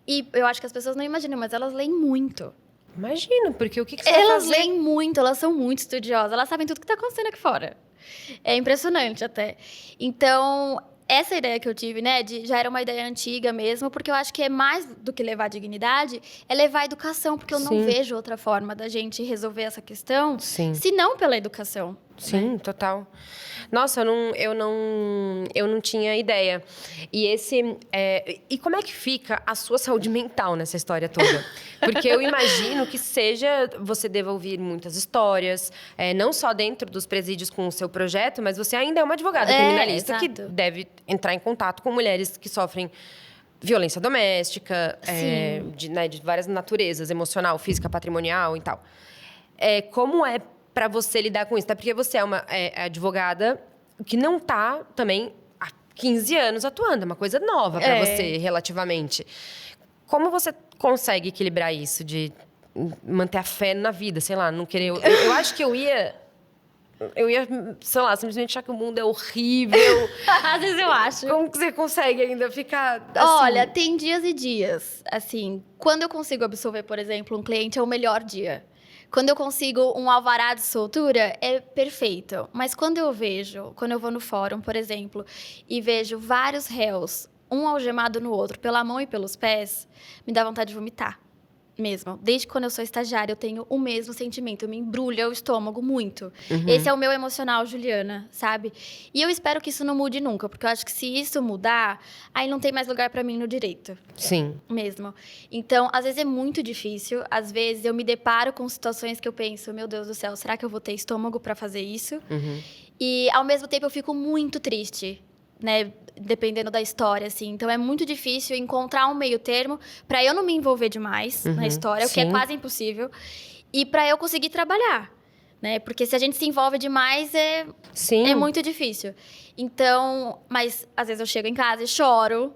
E eu acho que as pessoas não imaginam, mas elas leem muito. Imagino, porque o que você vai Elas fazer? leem muito, elas são muito estudiosas. Elas sabem tudo que está acontecendo aqui fora. É impressionante até. Então... essa ideia que eu tive, né, já era uma ideia antiga mesmo, porque eu acho que é mais do que levar dignidade, é levar a educação, porque eu não Sim. vejo outra forma da gente resolver essa questão, Sim. se não pela educação. Sim, total. Nossa, eu não tinha ideia. E como é que fica a sua saúde mental nessa história toda? Porque eu imagino que você deva ouvir muitas histórias, não só dentro dos presídios com o seu projeto, mas você ainda é uma advogada criminalista que exato. deve entrar em contato com mulheres que sofrem violência doméstica, de várias naturezas, emocional, física, patrimonial e tal. Como é para você lidar com isso? Tá? Porque você é uma advogada que não tá também há 15 anos atuando. É uma coisa nova para você, relativamente. como você consegue equilibrar isso de manter a fé na vida, sei lá, não querer... Eu acho que eu ia, sei lá, simplesmente achar que o mundo é horrível. Às vezes eu acho. Como que você consegue ainda ficar assim? Olha, tem dias e dias. Assim, quando eu consigo absolver, por exemplo, um cliente, é o melhor dia. Quando eu consigo um alvará de soltura, é perfeito. Mas quando eu vou no fórum, por exemplo, e vejo vários réus, um algemado no outro, pela mão e pelos pés, me dá vontade de vomitar. Mesmo. Desde quando eu sou estagiária, eu tenho o mesmo sentimento. Me embrulha o estômago muito. Esse é o meu emocional, Juliana, sabe? E eu espero que isso não mude nunca. Porque eu acho que se isso mudar, aí não tem mais lugar pra mim no direito. Sim. Mesmo. Então, às vezes é muito difícil. Às vezes eu me deparo com situações que eu penso... Meu Deus do céu, será que eu vou ter estômago pra fazer isso? E, ao mesmo tempo, eu fico muito triste, né? Dependendo da história, assim. Então, é muito difícil encontrar um meio termo pra eu não me envolver demais na história, o que é quase impossível, e pra eu conseguir trabalhar, né? Porque se a gente se envolve demais, é muito difícil. Então, mas às vezes eu chego em casa e choro.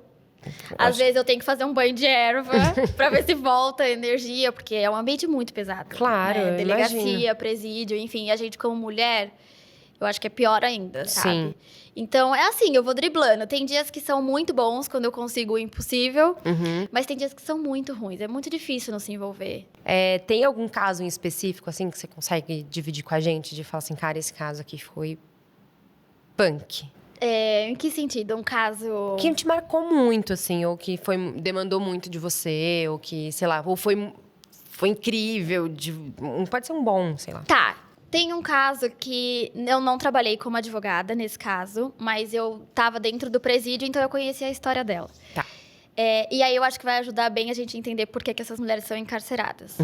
Às vezes eu tenho que fazer um banho de erva pra ver se volta a energia, porque é um ambiente muito pesado. Claro, né? Delegacia, imagino. presídio, enfim. A gente, como mulher, eu acho que é pior ainda, sabe? Sim. Então, é assim, eu vou driblando. Tem dias que são muito bons, quando eu consigo o impossível. Mas tem dias que são muito ruins. É muito difícil não se envolver. Tem algum caso em específico, assim, que você consegue dividir com a gente? De falar assim, cara, esse caso aqui foi punk. Em que sentido? Um caso... Que te marcou muito, assim, ou que demandou muito de você, ou que, sei lá, ou foi incrível, pode ser um bom, sei lá. Tá. Tem um caso que eu não trabalhei como advogada nesse caso, mas eu tava dentro do presídio, então eu conheci a história dela. Tá. E aí eu acho que vai ajudar bem a gente entender por que essas mulheres são encarceradas.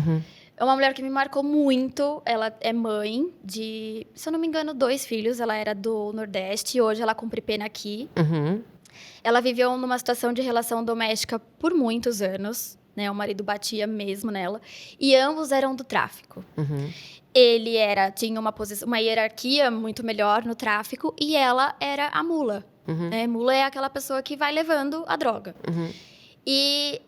É uma mulher que me marcou muito. Ela é mãe de, se eu não me engano, 2 filhos. Ela era do Nordeste e hoje ela cumpre pena aqui. Ela viveu numa situação de relação doméstica por muitos anos, né? O marido batia mesmo nela. E ambos eram do tráfico. Ele tinha uma hierarquia muito melhor no tráfico e ela era a mula. Né? Mula é aquela pessoa que vai levando a droga. E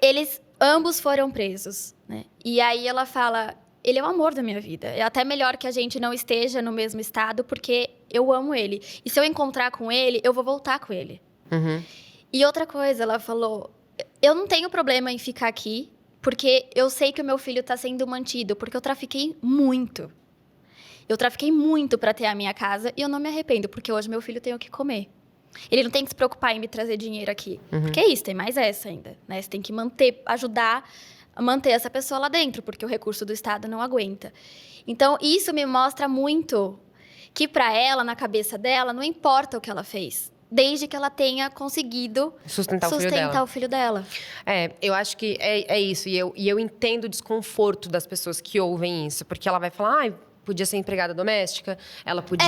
eles ambos foram presos. Né? E aí ela fala, ele é o amor da minha vida. É até melhor que a gente não esteja no mesmo estado, porque eu amo ele. E se eu encontrar com ele, eu vou voltar com ele. E outra coisa, ela falou, eu não tenho problema em ficar aqui, porque eu sei que o meu filho está sendo mantido, porque eu trafiquei muito. Eu trafiquei muito para ter a minha casa e eu não me arrependo, porque hoje meu filho tem o que comer. Ele não tem que se preocupar em me trazer dinheiro aqui. Porque é isso, tem mais essa ainda. Né? Você tem que ajudar a manter essa pessoa lá dentro, porque o recurso do Estado não aguenta. Então, isso me mostra muito que para ela, na cabeça dela, não importa o que ela fez. Desde que ela tenha conseguido sustentar o filho dela. Eu acho que é isso. E eu entendo o desconforto das pessoas que ouvem isso. Porque ela vai falar, podia ser empregada doméstica, ela podia...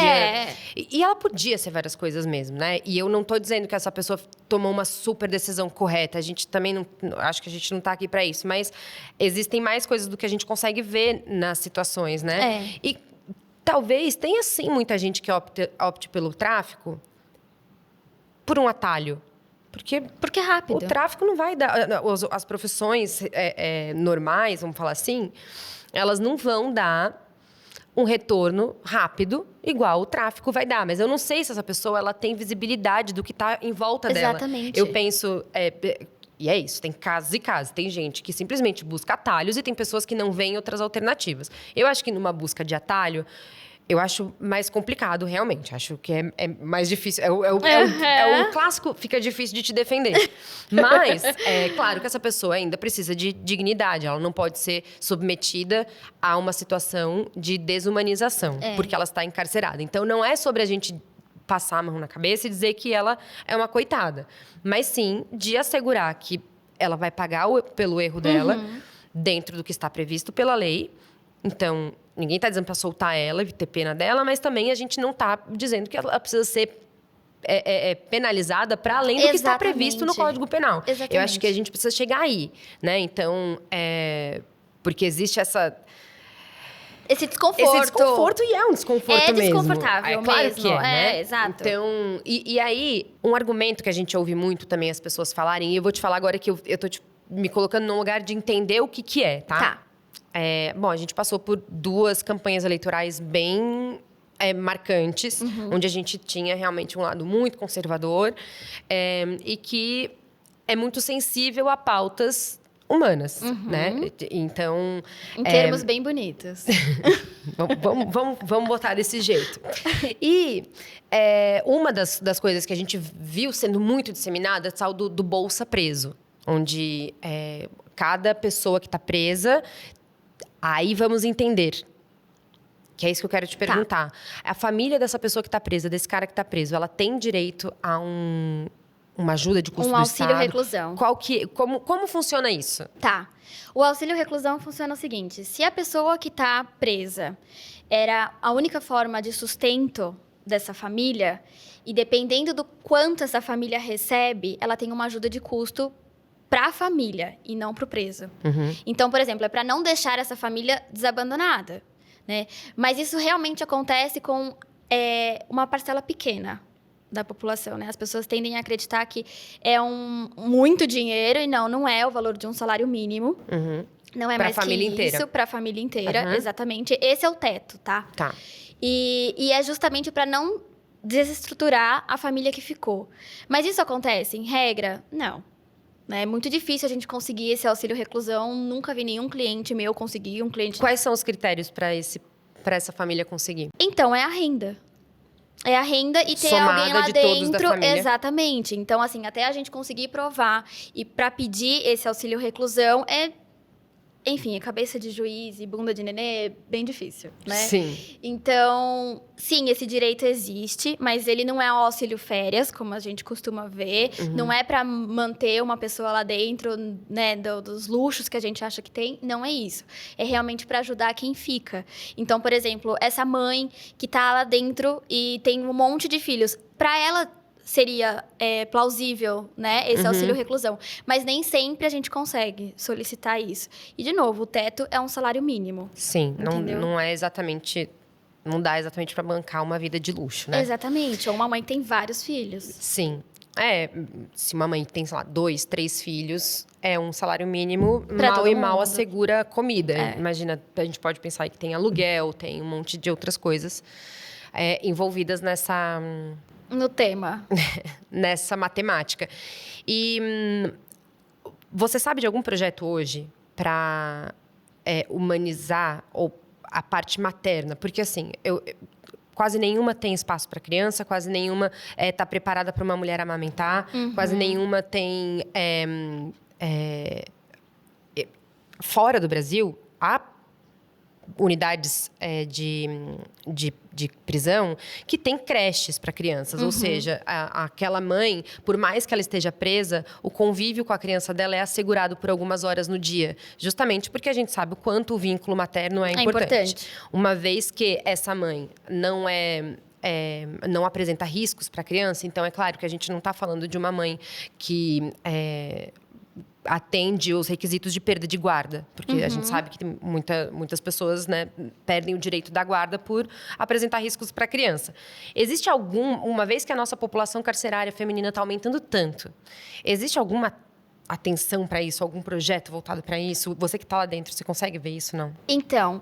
E ela podia ser várias coisas mesmo, né? E eu não tô dizendo que essa pessoa tomou uma super decisão correta. A gente também não... Acho que a gente não tá aqui para isso. Mas existem mais coisas do que a gente consegue ver nas situações, né? E talvez tenha, sim, muita gente que opte pelo tráfico por um atalho. Porque é rápido. O tráfico não vai dar... As profissões normais, vamos falar assim, elas não vão dar um retorno rápido, igual o tráfico vai dar. Mas eu não sei se essa pessoa ela tem visibilidade do que está em volta dela. Exatamente. Eu penso... E é isso, tem casos e casos. Tem gente que simplesmente busca atalhos e tem pessoas que não veem outras alternativas. Eu acho que numa busca de atalho... Eu acho mais complicado, realmente. Acho que é mais difícil. É o clássico, fica difícil de te defender. Mas, é claro que essa pessoa ainda precisa de dignidade. Ela não pode ser submetida a uma situação de desumanização, porque ela está encarcerada. Então, não é sobre a gente passar a mão na cabeça e dizer que ela é uma coitada. Mas, sim, de assegurar que ela vai pagar pelo erro dela, dentro do que está previsto pela lei. Então... Ninguém está dizendo para soltar ela e ter pena dela, mas também a gente não está dizendo que ela precisa ser penalizada para além do que está previsto no Código Penal. Exatamente. Eu acho que a gente precisa chegar aí, né? Então, porque existe esse desconforto e é um desconforto mesmo. É desconfortável claro mesmo. que né? Exato. Então, e aí, um argumento que a gente ouve muito também as pessoas falarem, e eu vou te falar agora que eu tô me colocando num lugar de entender o que é, tá? Tá. Bom, a gente passou por 2 campanhas eleitorais bem marcantes, onde a gente tinha realmente um lado muito conservador e que é muito sensível a pautas humanas, né? Então... Em termos bem bonitos. Vamos botar desse jeito. E uma das coisas que a gente viu sendo muito disseminada é o tal do Bolsa Preso, onde cada pessoa que está presa, aí vamos entender. Que é isso que eu quero te perguntar. A família dessa pessoa que está presa, desse cara que está preso, ela tem direito a uma ajuda de custo do Estado? Um auxílio reclusão. Como funciona isso? Tá. O auxílio reclusão funciona o seguinte: se a pessoa que está presa era a única forma de sustento dessa família, e dependendo do quanto essa família recebe, ela tem uma ajuda de custo para a família e não para o preso. Então, por exemplo, é para não deixar essa família desabandonada, né? Mas isso realmente acontece com uma parcela pequena da população, né? As pessoas tendem a acreditar que é muito dinheiro e não é o valor de um salário mínimo. Não é Pra mais família que inteira. isso, para a família inteira, exatamente. Esse é o teto, tá? Tá. E é justamente para não desestruturar a família que ficou. Mas isso acontece, em regra? Não. É muito difícil a gente conseguir esse auxílio reclusão. Nunca vi nenhum cliente meu conseguir, um cliente... Quais são os critérios para essa família conseguir? Então, é a renda. É a renda e ter Somada alguém lá de todos da dentro. família. Exatamente. Então, assim, até a gente conseguir provar e para pedir esse auxílio reclusão enfim, é cabeça de juiz e bunda de nenê bem difícil, né? Sim. Então, sim, esse direito existe, mas ele não é o auxílio férias, como a gente costuma ver. Não é para manter uma pessoa lá dentro, né, dos luxos que a gente acha que tem. Não é isso. É realmente para ajudar quem fica. Então, por exemplo, essa mãe que tá lá dentro e tem um monte de filhos, para ela seria plausível, né, esse auxílio reclusão. Mas nem sempre a gente consegue solicitar isso. E, de novo, o teto é um salário mínimo. Sim, Entendeu? não é exatamente... Não dá exatamente para bancar uma vida de luxo, né? Exatamente. Ou uma mãe que tem vários filhos. Sim. Se uma mãe tem, sei lá, 2, 3 filhos, é um salário mínimo, Pra mal todo e mal mundo. assegura comida. Imagina, a gente pode pensar aí que tem aluguel, tem um monte de outras coisas envolvidas No tema. nessa matemática. E você sabe de algum projeto hoje para humanizar a parte materna? Porque, assim, quase nenhuma tem espaço para criança, quase nenhuma está preparada para uma mulher amamentar, quase nenhuma tem... fora do Brasil, há unidades de prisão que tem creches para crianças. Ou seja, aquela mãe, por mais que ela esteja presa, o convívio com a criança dela é assegurado por algumas horas no dia. Justamente porque a gente sabe o quanto o vínculo materno é importante. Uma vez que essa mãe não apresenta riscos para a criança, então é claro que a gente não está falando de uma mãe que... atende os requisitos de perda de guarda. Porque a gente sabe que tem muitas pessoas, né, perdem o direito da guarda por apresentar riscos para a criança. Existe uma vez que a nossa população carcerária feminina está aumentando tanto, existe alguma atenção para isso, algum projeto voltado para isso? Você que está lá dentro, você consegue ver isso, não? Então,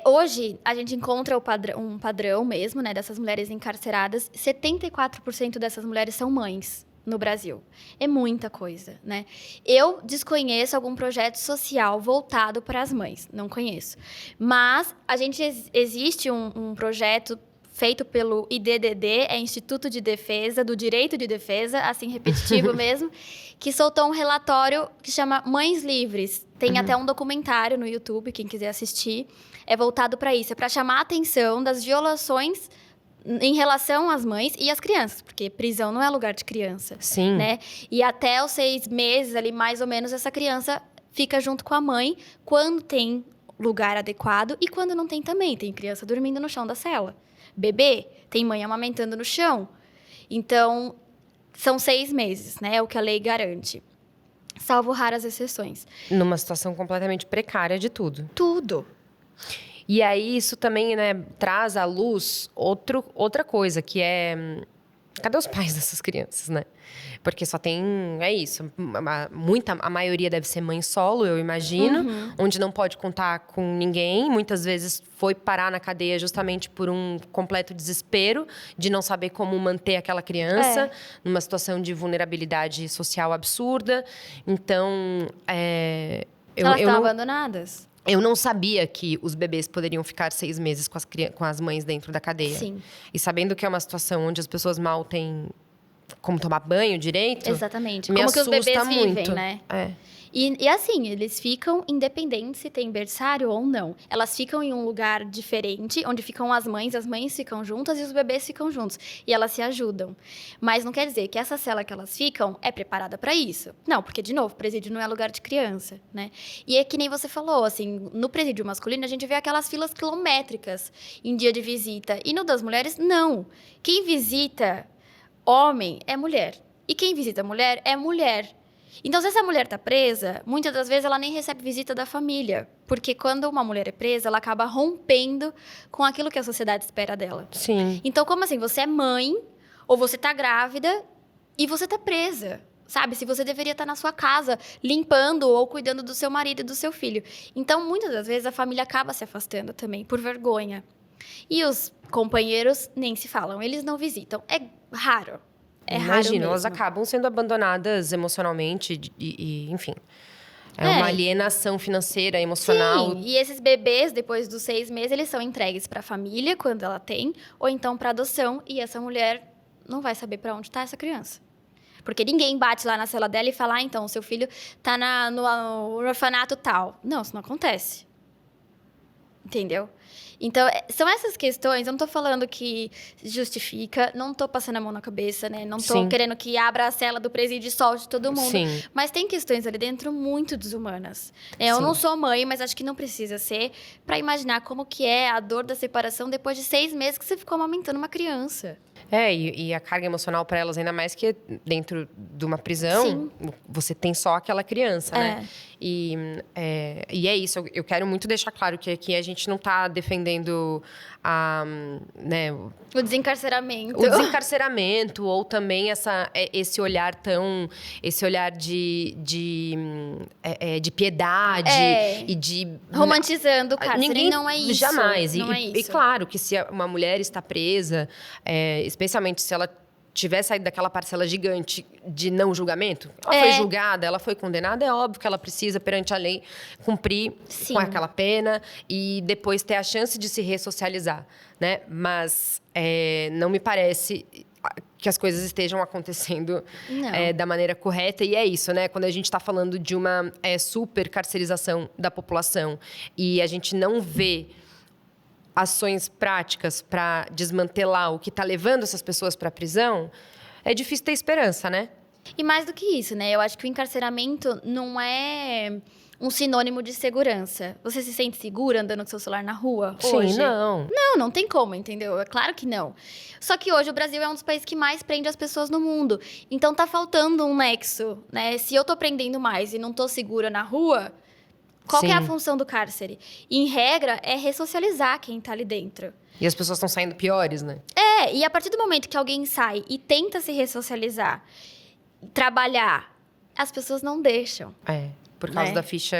hoje a gente encontra um padrão mesmo, né, dessas mulheres encarceradas. 74% dessas mulheres são mães no Brasil. É muita coisa, né? Eu desconheço algum projeto social voltado para as mães. Não conheço. Mas existe um projeto feito pelo IDDD, Instituto de Defesa, do Direito de Defesa, assim, repetitivo mesmo, que soltou um relatório que chama Mães Livres. Tem até um documentário no YouTube, quem quiser assistir. É voltado para isso. É para chamar a atenção das violações em relação às mães e às crianças, porque prisão não é lugar de criança. Sim. Né? E até os 6 meses, ali, mais ou menos, essa criança fica junto com a mãe quando tem lugar adequado e quando não tem também. Tem criança dormindo no chão da cela. Bebê, tem mãe amamentando no chão. Então, são 6 meses, né? É o que a lei garante. Salvo raras exceções. Numa situação completamente precária de tudo. Tudo. E aí, isso também, né, traz à luz outra coisa, que é Cadê os pais dessas crianças, né? Porque só tem... É isso. A maioria deve ser mãe solo, eu imagino. Onde não pode contar com ninguém. Muitas vezes foi parar na cadeia justamente por um completo desespero de não saber como manter aquela criança numa situação de vulnerabilidade social absurda. Então, Elas estão abandonadas. Eu não sabia que os bebês poderiam ficar 6 meses com as mães dentro da cadeia. Sim. E sabendo que é uma situação onde as pessoas mal têm como tomar banho direito. Exatamente. Me Como que os assusta bebês vivem, muito. né? É. E assim, eles ficam independentes se tem berçário ou não. Elas ficam em um lugar diferente, onde ficam as mães ficam juntas e os bebês ficam juntos. E elas se ajudam. Mas não quer dizer que essa cela que elas ficam é preparada para isso. Não, porque, de novo, presídio não é lugar de criança, né? E é que nem você falou, assim, no presídio masculino a gente vê aquelas filas quilométricas em dia de visita. E no das mulheres, não. Quem visita homem é mulher. E quem visita mulher é mulher. Então, se essa mulher tá presa, muitas das vezes ela nem recebe visita da família. Porque quando uma mulher é presa, ela acaba rompendo com aquilo que a sociedade espera dela. Sim. Então, como assim? Você é mãe, ou você tá grávida, e você tá presa. Sabe? Se você deveria estar na sua casa, limpando ou cuidando do seu marido e do seu filho. Então, muitas das vezes, a família acaba se afastando também, por vergonha. E os companheiros nem se falam, eles não visitam. É raro. É raro Imagina, mesmo. elas acabam sendo abandonadas emocionalmente enfim. É uma alienação financeira, emocional. Sim, e esses bebês, depois dos 6 meses, eles são entregues para a família, quando ela tem, ou então para adoção, e essa mulher não vai saber para onde está essa criança. Porque ninguém bate lá na cela dela e fala, então, seu filho está no orfanato tal. Não, isso não acontece. Entendeu? Então, são essas questões, eu não tô falando que justifica, não tô passando a mão na cabeça, né? Não tô querendo que abra a cela do presídio e solte todo mundo. Sim. Mas tem questões ali dentro muito desumanas. Eu não sou mãe, mas acho que não precisa ser, pra imaginar como que é a dor da separação depois de 6 meses que você ficou amamentando uma criança. E a carga emocional para elas, ainda mais que dentro de uma prisão, você tem só aquela criança, né? E é isso, eu quero muito deixar claro que aqui a gente não está defendendo né, o desencarceramento. O desencarceramento, ou também esse olhar de piedade e de... Romantizando o cárcere, ninguém, não é isso. Jamais. Não é isso. E claro que se uma mulher está presa, especialmente se ela tiver saído daquela parcela gigante de não julgamento, ela foi julgada, ela foi condenada, é óbvio que ela precisa, perante a lei, cumprir com aquela pena e depois ter a chance de se ressocializar, né? Mas não me parece que as coisas estejam acontecendo da maneira correta. E é isso, né? Quando a gente está falando de uma super carcerização da população e a gente não vê ações práticas para desmantelar o que está levando essas pessoas para a prisão, é difícil ter esperança, né? E mais do que isso, né? Eu acho que o encarceramento não é um sinônimo de segurança. Você se sente segura andando com seu celular na rua hoje? Sim, não. Não tem como, entendeu? É claro que não. Só que hoje o Brasil é um dos países que mais prende as pessoas no mundo. Então tá faltando um nexo, né? Se eu tô prendendo mais e não tô segura na rua... Qual que é a função do cárcere? Em regra, é ressocializar quem tá ali dentro. E as pessoas estão saindo piores, né? E a partir do momento que alguém sai e tenta se ressocializar, trabalhar, as pessoas não deixam. Por causa da ficha...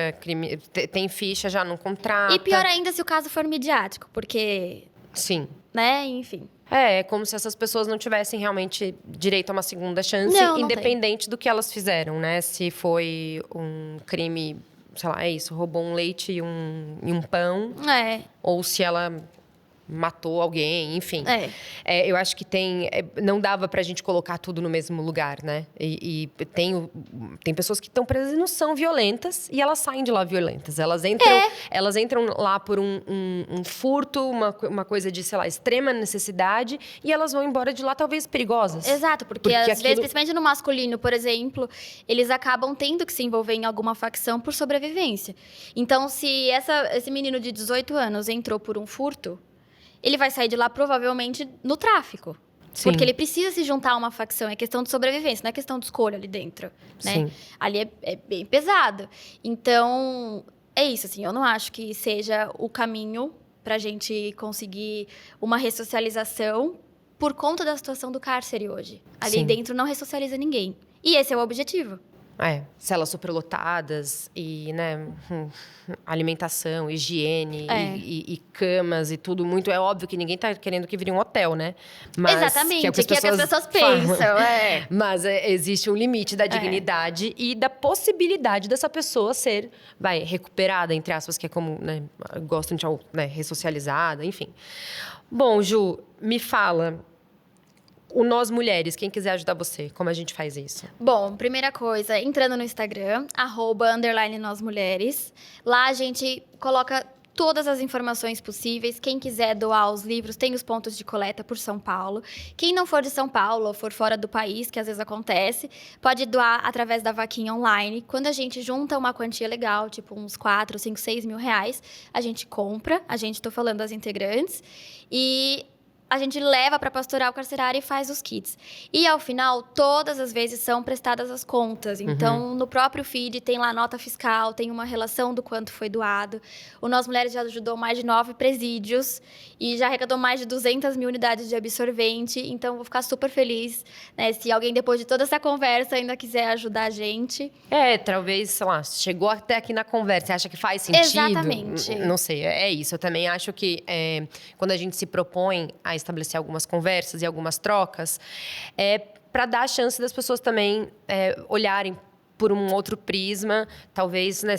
Tem ficha, já não contrata. E pior ainda se o caso for midiático, porque... Sim. Né, enfim. É como se essas pessoas não tivessem realmente direito a uma segunda chance, independente do que elas fizeram, né? Se foi um crime... sei lá, roubou um leite e um pão. Ou se ela matou alguém, enfim. Eu acho que não dava pra gente colocar tudo no mesmo lugar, né? E tem pessoas que estão presas e não são violentas e elas saem de lá violentas. Elas entram lá por um furto, uma coisa de, sei lá, extrema necessidade, e elas vão embora de lá talvez perigosas. Exato, porque às vezes, principalmente no masculino, por exemplo, eles acabam tendo que se envolver em alguma facção por sobrevivência. Então, se esse menino de 18 anos entrou por um furto, ele vai sair de lá provavelmente no tráfico. Sim. Porque ele precisa se juntar a uma facção. É questão de sobrevivência, não é questão de escolha ali dentro, né? Sim. Ali é bem pesado. Então, é isso, assim. Eu não acho que seja o caminho pra gente conseguir uma ressocialização por conta da situação do cárcere hoje. Ali Sim. dentro não ressocializa ninguém. E esse é o objetivo. Celas superlotadas e, né, alimentação, higiene e camas e tudo muito. É óbvio que ninguém tá querendo que vire um hotel, né? Mas Exatamente, que é o que que as pessoas pensam. Mas existe um limite da dignidade e da possibilidade dessa pessoa ser, recuperada, entre aspas, que é como, né, gostam de, né, ressocializada, enfim. Bom, Ju, me fala... O Nós Mulheres, quem quiser ajudar você, como a gente faz isso? Bom, primeira coisa, entrando no Instagram, @_NosMulheres. Lá a gente coloca todas as informações possíveis. Quem quiser doar os livros, tem os pontos de coleta por São Paulo. Quem não for de São Paulo ou for fora do país, que às vezes acontece, pode doar através da vaquinha online. Quando a gente junta uma quantia legal, tipo uns 4, 5, 6 mil reais, a gente compra, tô falando das integrantes, e... a gente leva para a pastoral carcerária e faz os kits. E, ao final, todas as vezes são prestadas as contas. Então, no próprio feed tem lá nota fiscal, tem uma relação do quanto foi doado. O Nós Mulheres já ajudou mais de 9 presídios e já arrecadou mais de 200 mil unidades de absorvente. Então, vou ficar super feliz, né, se alguém, depois de toda essa conversa, ainda quiser ajudar a gente. Talvez, sei lá, chegou até aqui na conversa, acha que faz sentido? Exatamente. Não sei, é isso. Eu também acho que quando a gente se propõe a estabelecer algumas conversas e algumas trocas, para dar a chance das pessoas também olharem por um outro prisma, talvez, né,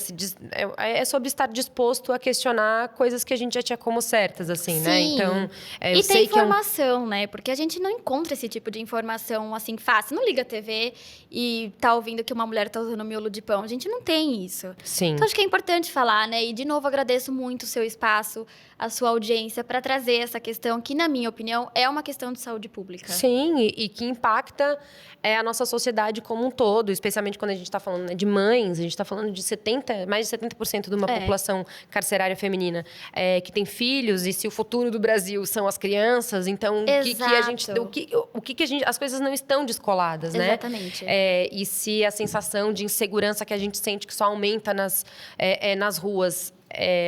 é sobre estar disposto a questionar coisas que a gente já tinha como certas, assim, Sim. né? Então, eu e sei tem que informação, né? Porque a gente não encontra esse tipo de informação, assim, fácil. Não liga a TV e tá ouvindo que uma mulher tá usando miolo de pão. A gente não tem isso. Sim. Então, acho que é importante falar, né? E, de novo, agradeço muito o seu espaço, a sua audiência, para trazer essa questão que, na minha opinião, é uma questão de saúde pública. Sim, e que impacta a nossa sociedade como um todo, especialmente quando a gente está falando, né, de mães, a gente está falando de mais de 70% de uma população carcerária feminina que tem filhos, e se o futuro do Brasil são as crianças, então as coisas não estão descoladas, né? Exatamente. E se a sensação de insegurança que a gente sente que só aumenta nas ruas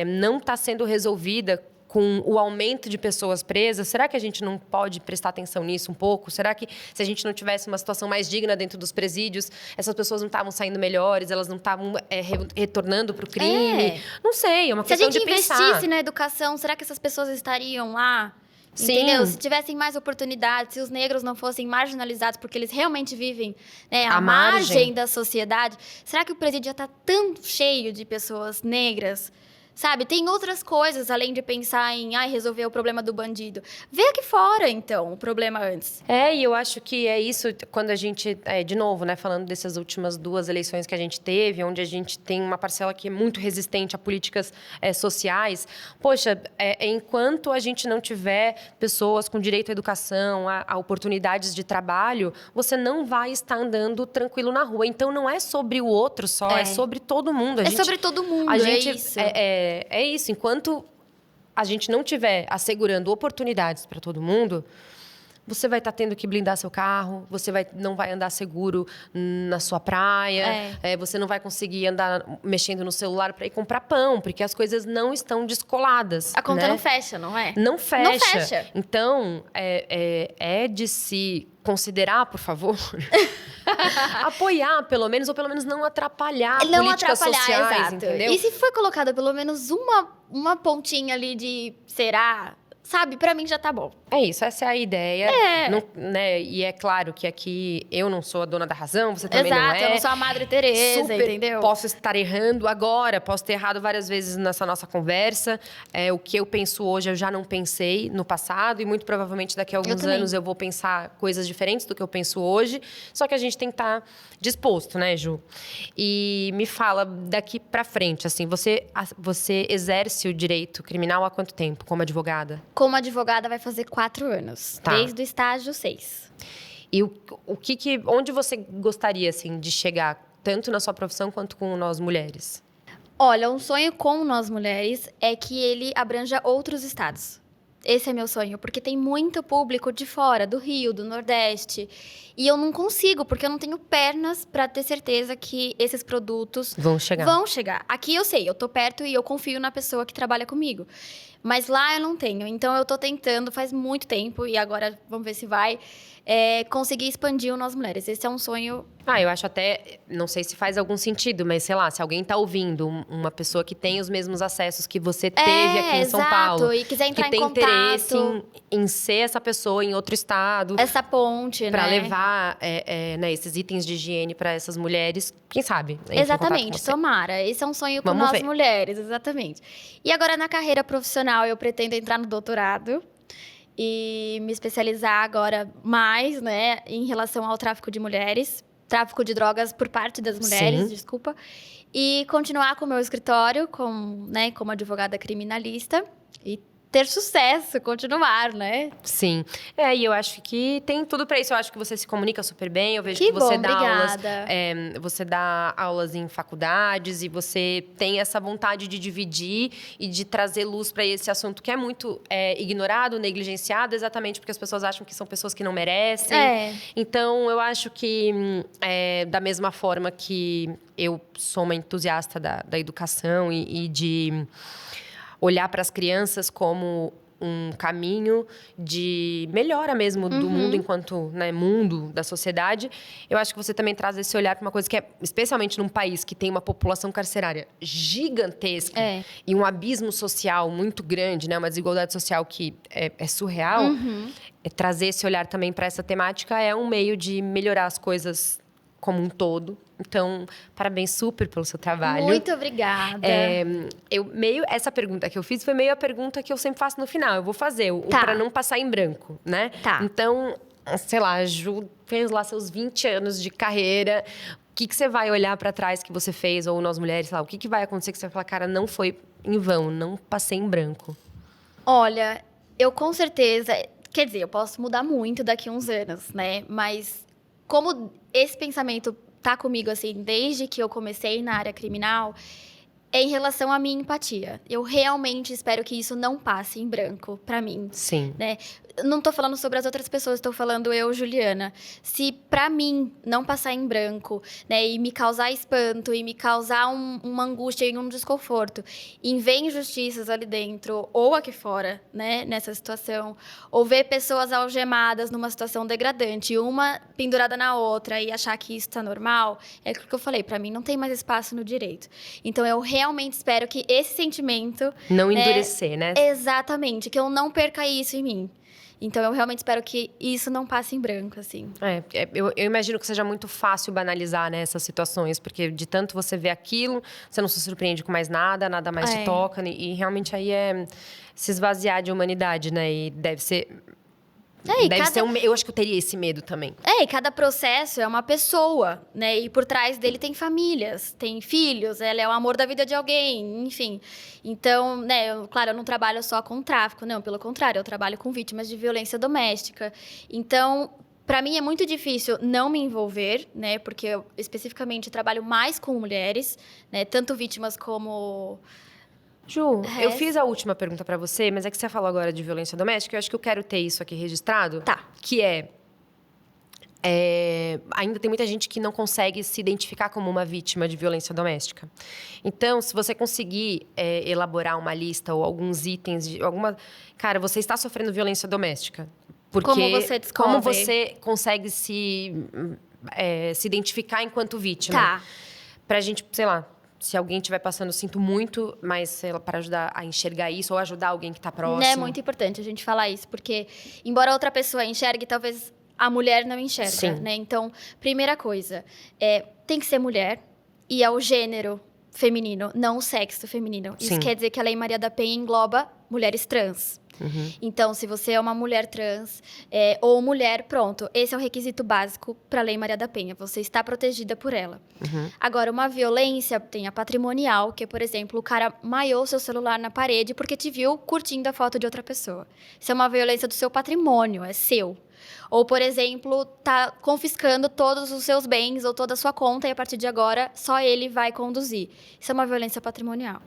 não está sendo resolvida com o aumento de pessoas presas, será que a gente não pode prestar atenção nisso um pouco? Será que se a gente não tivesse uma situação mais digna dentro dos presídios, essas pessoas não estavam saindo melhores, elas não estavam retornando para o crime? Não sei, é uma questão de pensar. Se a gente investisse na educação, será que essas pessoas estariam lá? Sim. Entendeu? Se tivessem mais oportunidades, se os negros não fossem marginalizados, porque eles realmente vivem, né, à margem da sociedade, será que o presídio já está tão cheio de pessoas negras? Sabe, tem outras coisas, além de pensar em resolver o problema do bandido. Vê aqui fora, então, o problema antes. E eu acho que é isso quando a gente, de novo, né, falando dessas últimas 2 eleições que a gente teve, onde a gente tem uma parcela que é muito resistente a políticas sociais. Poxa, enquanto a gente não tiver pessoas com direito à educação, a oportunidades de trabalho, você não vai estar andando tranquilo na rua. Então, não é sobre o outro só, é sobre todo mundo. Sobre todo mundo, isso. É isso, enquanto a gente não estiver assegurando oportunidades para todo mundo, você vai estar tendo que blindar seu carro, você não vai andar seguro na sua praia, você não vai conseguir andar mexendo no celular para ir comprar pão, porque as coisas não estão descoladas. A conta né? não fecha, não é? Não fecha. Não fecha. Então, é de se considerar, por favor... apoiar, pelo menos, ou pelo menos não atrapalhar políticas sociais, exato. entendeu? E se foi colocada pelo menos uma pontinha ali de será, sabe? Pra mim já tá bom. É isso, essa é a ideia. Não, né? E é claro que aqui eu não sou a dona da razão, você também não é. Exato, eu não sou a Madre Teresa, entendeu? Posso estar errando agora, posso ter errado várias vezes nessa nossa conversa. O que eu penso hoje, eu já não pensei no passado. E muito provavelmente daqui a alguns anos eu vou pensar coisas diferentes do que eu penso hoje. Só que a gente tem que estar disposto, né, Ju? E me fala, daqui pra frente, assim, você exerce o direito criminal há quanto tempo, como advogada? Como advogada vai fazer 4 anos, desde o estágio 6. E onde você gostaria, assim, de chegar, tanto na sua profissão quanto com Nós Mulheres? Olha, um sonho com Nós Mulheres é que ele abranja outros estados. Esse é meu sonho, porque tem muito público de fora, do Rio, do Nordeste. E eu não consigo, porque eu não tenho pernas para ter certeza que esses produtos vão chegar. Aqui eu sei, eu tô perto e eu confio na pessoa que trabalha comigo. Mas lá eu não tenho. Então, eu tô tentando faz muito tempo, e agora vamos ver se vai, conseguir expandir o Nós Mulheres. Esse é um sonho. Eu acho até, não sei se faz algum sentido, mas sei lá, se alguém tá ouvindo, uma pessoa que tem os mesmos acessos que você teve aqui em São exato, Paulo, e quiser entrar que tem em contato, interesse em ser essa pessoa em outro estado, essa ponte, pra né? levar né, esses itens de higiene pra essas mulheres, quem sabe? Entre em contato com Exatamente, você. tomara. Esse é um sonho com Vamos nós ver. mulheres, exatamente. E agora, na carreira profissional, eu pretendo entrar no doutorado e me especializar agora mais, né, em relação ao tráfico de mulheres, tráfico de drogas por parte das mulheres, Sim. desculpa, e continuar com o meu escritório como advogada criminalista e ter sucesso, continuar, né? Sim. E eu acho que tem tudo pra isso. Eu acho que você se comunica super bem. Eu vejo Que que você bom, dá aulas. obrigada. Você dá aulas em faculdades e você tem essa vontade de dividir e de trazer luz pra esse assunto que é muito ignorado, negligenciado, exatamente porque as pessoas acham que são pessoas que não merecem. Então, eu acho que, da mesma forma que eu sou uma entusiasta da educação e de olhar para as crianças como um caminho de melhora mesmo do mundo enquanto mundo da sociedade. Eu acho que você também traz esse olhar para uma coisa que é, especialmente num país que tem uma população carcerária gigantesca e um abismo social muito grande, né, uma desigualdade social que é surreal. Trazer esse olhar também para essa temática é um meio de melhorar as coisas como um todo. Então, parabéns super pelo seu trabalho. Muito obrigada. Essa pergunta que eu fiz foi meio a pergunta que eu sempre faço no final. Eu vou fazer, para não passar em branco, né? Tá. Então, sei lá, a Ju fez lá seus 20 anos de carreira. O que você vai olhar para trás que você fez, ou Nós Mulheres, sei lá, o que vai acontecer que você vai falar, cara, não foi em vão, não passei em branco? Olha, eu com certeza... Quer dizer, eu posso mudar muito daqui a uns anos, né? Mas como esse pensamento tá comigo, assim, desde que eu comecei na área criminal, é em relação à minha empatia. Eu realmente espero que isso não passe em branco pra mim. Sim. Né? Não tô falando sobre as outras pessoas, tô falando eu, Juliana. Se pra mim não passar em branco, né, e me causar espanto, e me causar uma angústia e um desconforto, e ver injustiças ali dentro, ou aqui fora, né, nessa situação, ou ver pessoas algemadas numa situação degradante, uma pendurada na outra, e achar que isso tá normal, é aquilo que eu falei, pra mim não tem mais espaço no direito. Então, eu realmente espero que esse sentimento... Não endurecer, né? Exatamente, que eu não perca isso em mim. Então, eu realmente espero que isso não passe em branco, assim. Eu imagino que seja muito fácil banalizar, né, essas situações. Porque de tanto você vê aquilo, você não se surpreende com mais nada, nada mais te toca. E realmente aí é se esvaziar de humanidade, né? E deve ser... eu acho que eu teria esse medo também. E cada processo é uma pessoa, né? E por trás dele tem famílias, tem filhos, ela é o amor da vida de alguém, enfim. Então, né, claro, eu não trabalho só com tráfico, não, pelo contrário, eu trabalho com vítimas de violência doméstica. Então, para mim é muito difícil não me envolver, né? Porque eu especificamente trabalho mais com mulheres, né? Tanto vítimas como... Ju, eu fiz a última pergunta pra você, mas é que você falou agora de violência doméstica, eu acho que eu quero ter isso aqui registrado. Tá. Que ainda tem muita gente que não consegue se identificar como uma vítima de violência doméstica. Então, se você conseguir elaborar uma lista ou alguns itens de alguma... Cara, você está sofrendo violência doméstica. Porque como você descobre? Como você consegue se identificar enquanto vítima. Tá. Pra gente, sei lá... Se alguém estiver passando, sinto muito, mas sei lá, para ajudar a enxergar isso ou ajudar alguém que está próximo. É muito importante a gente falar isso, porque embora outra pessoa enxergue, talvez a mulher não enxerga, Sim. né? Então, primeira coisa, tem que ser mulher e é o gênero feminino, não o sexo feminino. Sim. Isso quer dizer que a Lei Maria da Penha engloba mulheres trans. Então, se você é uma mulher trans ou mulher, pronto. Esse é o requisito básico para a Lei Maria da Penha. Você está protegida por ela. Agora, uma violência tem a patrimonial, que é, por exemplo, o cara maiou seu celular na parede porque te viu curtindo a foto de outra pessoa. Isso é uma violência do seu patrimônio, é seu. Ou, por exemplo, tá confiscando todos os seus bens ou toda a sua conta e a partir de agora só ele vai conduzir. Isso é uma violência patrimonial.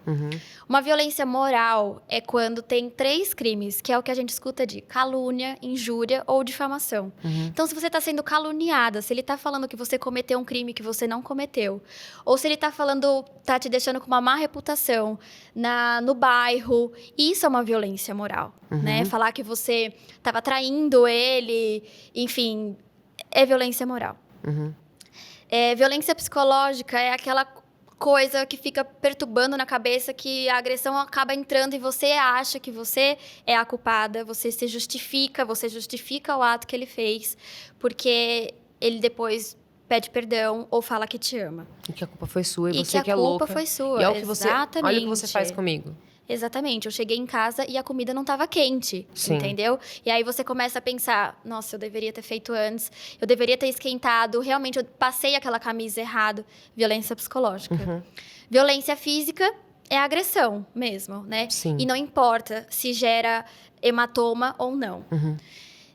Uma violência moral é quando tem 3 crimes crimes, que é o que a gente escuta de calúnia, injúria ou difamação. Então, se você está sendo caluniada, se ele está falando que você cometeu um crime que você não cometeu, ou se ele está falando, tá te deixando com uma má reputação no bairro, isso é uma violência moral, né? Falar que você estava traindo ele, enfim, é violência moral. Violência psicológica é aquela coisa que fica perturbando na cabeça, que a agressão acaba entrando e você acha que você é a culpada, você justifica o ato que ele fez, porque ele depois pede perdão ou fala que te ama. E que a culpa foi sua, e você que é louca. A culpa foi sua, e olha o que você faz comigo. Exatamente. Eu cheguei em casa e a comida não estava quente, entendeu? E aí você começa a pensar, nossa, eu deveria ter feito antes, eu deveria ter esquentado, realmente eu passei aquela camisa errado. Violência psicológica. Violência física é agressão mesmo, né? Sim. E não importa se gera hematoma ou não.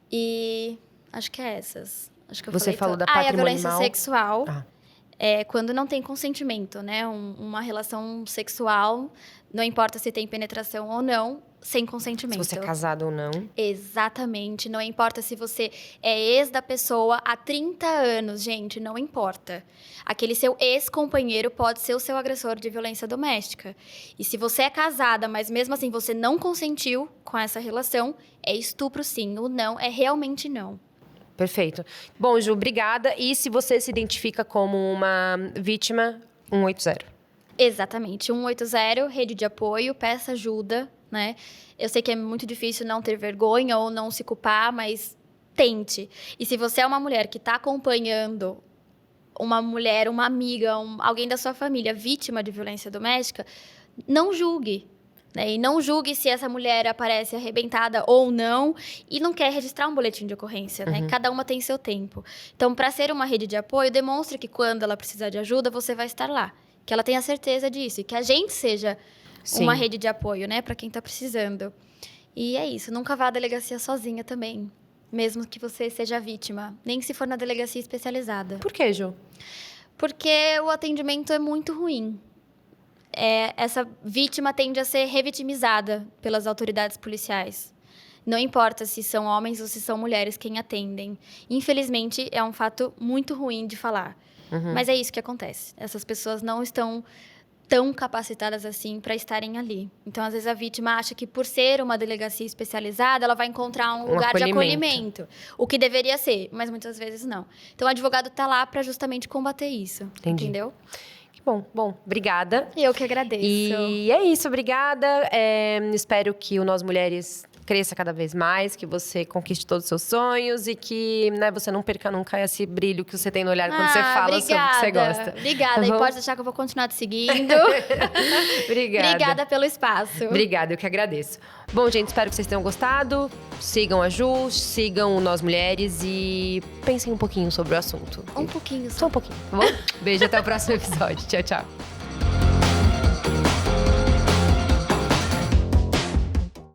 E acho que é essas. Acho que eu você falou falei da patrimonial. E a violência sexual Ah. é quando não tem consentimento, né? Uma relação sexual, não importa se tem penetração ou não, sem consentimento. Se você é casado ou não. Exatamente. Não importa se você é ex da pessoa há 30 anos, gente, não importa. Aquele seu ex-companheiro pode ser o seu agressor de violência doméstica. E se você é casada, mas mesmo assim você não consentiu com essa relação, é estupro sim. O não é realmente não. Perfeito. Bom, Ju, obrigada. E se você se identifica como uma vítima, 180. Exatamente. 180, rede de apoio, peça ajuda, né? Eu sei que é muito difícil não ter vergonha ou não se culpar, mas tente. E se você é uma mulher que está acompanhando uma mulher, uma amiga, alguém da sua família vítima de violência doméstica, não julgue. Né? E não julgue se essa mulher aparece arrebentada ou não e não quer registrar um boletim de ocorrência, né? Cada uma tem seu tempo. Então, para ser uma rede de apoio, demonstre que quando ela precisar de ajuda, você vai estar lá. Que ela tenha certeza disso e que a gente seja uma rede de apoio, né? Para quem está precisando. E é isso, nunca vá à delegacia sozinha também. Mesmo que você seja vítima. Nem se for na delegacia especializada. Por quê, Ju? Porque o atendimento é muito ruim. Essa vítima tende a ser revitimizada pelas autoridades policiais. Não importa se são homens ou se são mulheres quem atendem. Infelizmente, é um fato muito ruim de falar. Mas é isso que acontece. Essas pessoas não estão tão capacitadas assim para estarem ali. Então, às vezes, a vítima acha que por ser uma delegacia especializada, ela vai encontrar um lugar de acolhimento. O que deveria ser, mas muitas vezes não. Então, o advogado está lá para justamente combater isso. Entendi. Entendeu? Bom, obrigada. Eu que agradeço. E é isso, obrigada. Espero que o Nós Mulheres cresça cada vez mais, que você conquiste todos os seus sonhos e que você não perca nunca esse brilho que você tem no olhar quando você fala sobre o que você gosta. Obrigada. E pode deixar que eu vou continuar te seguindo. Obrigada. Obrigada pelo espaço. Obrigada, eu que agradeço. Bom, gente, espero que vocês tenham gostado. Sigam a Ju, sigam o Nós Mulheres e pensem um pouquinho sobre o assunto. Um pouquinho só. Só um pouquinho, tá bom? Beijo, até o próximo episódio. Tchau, tchau.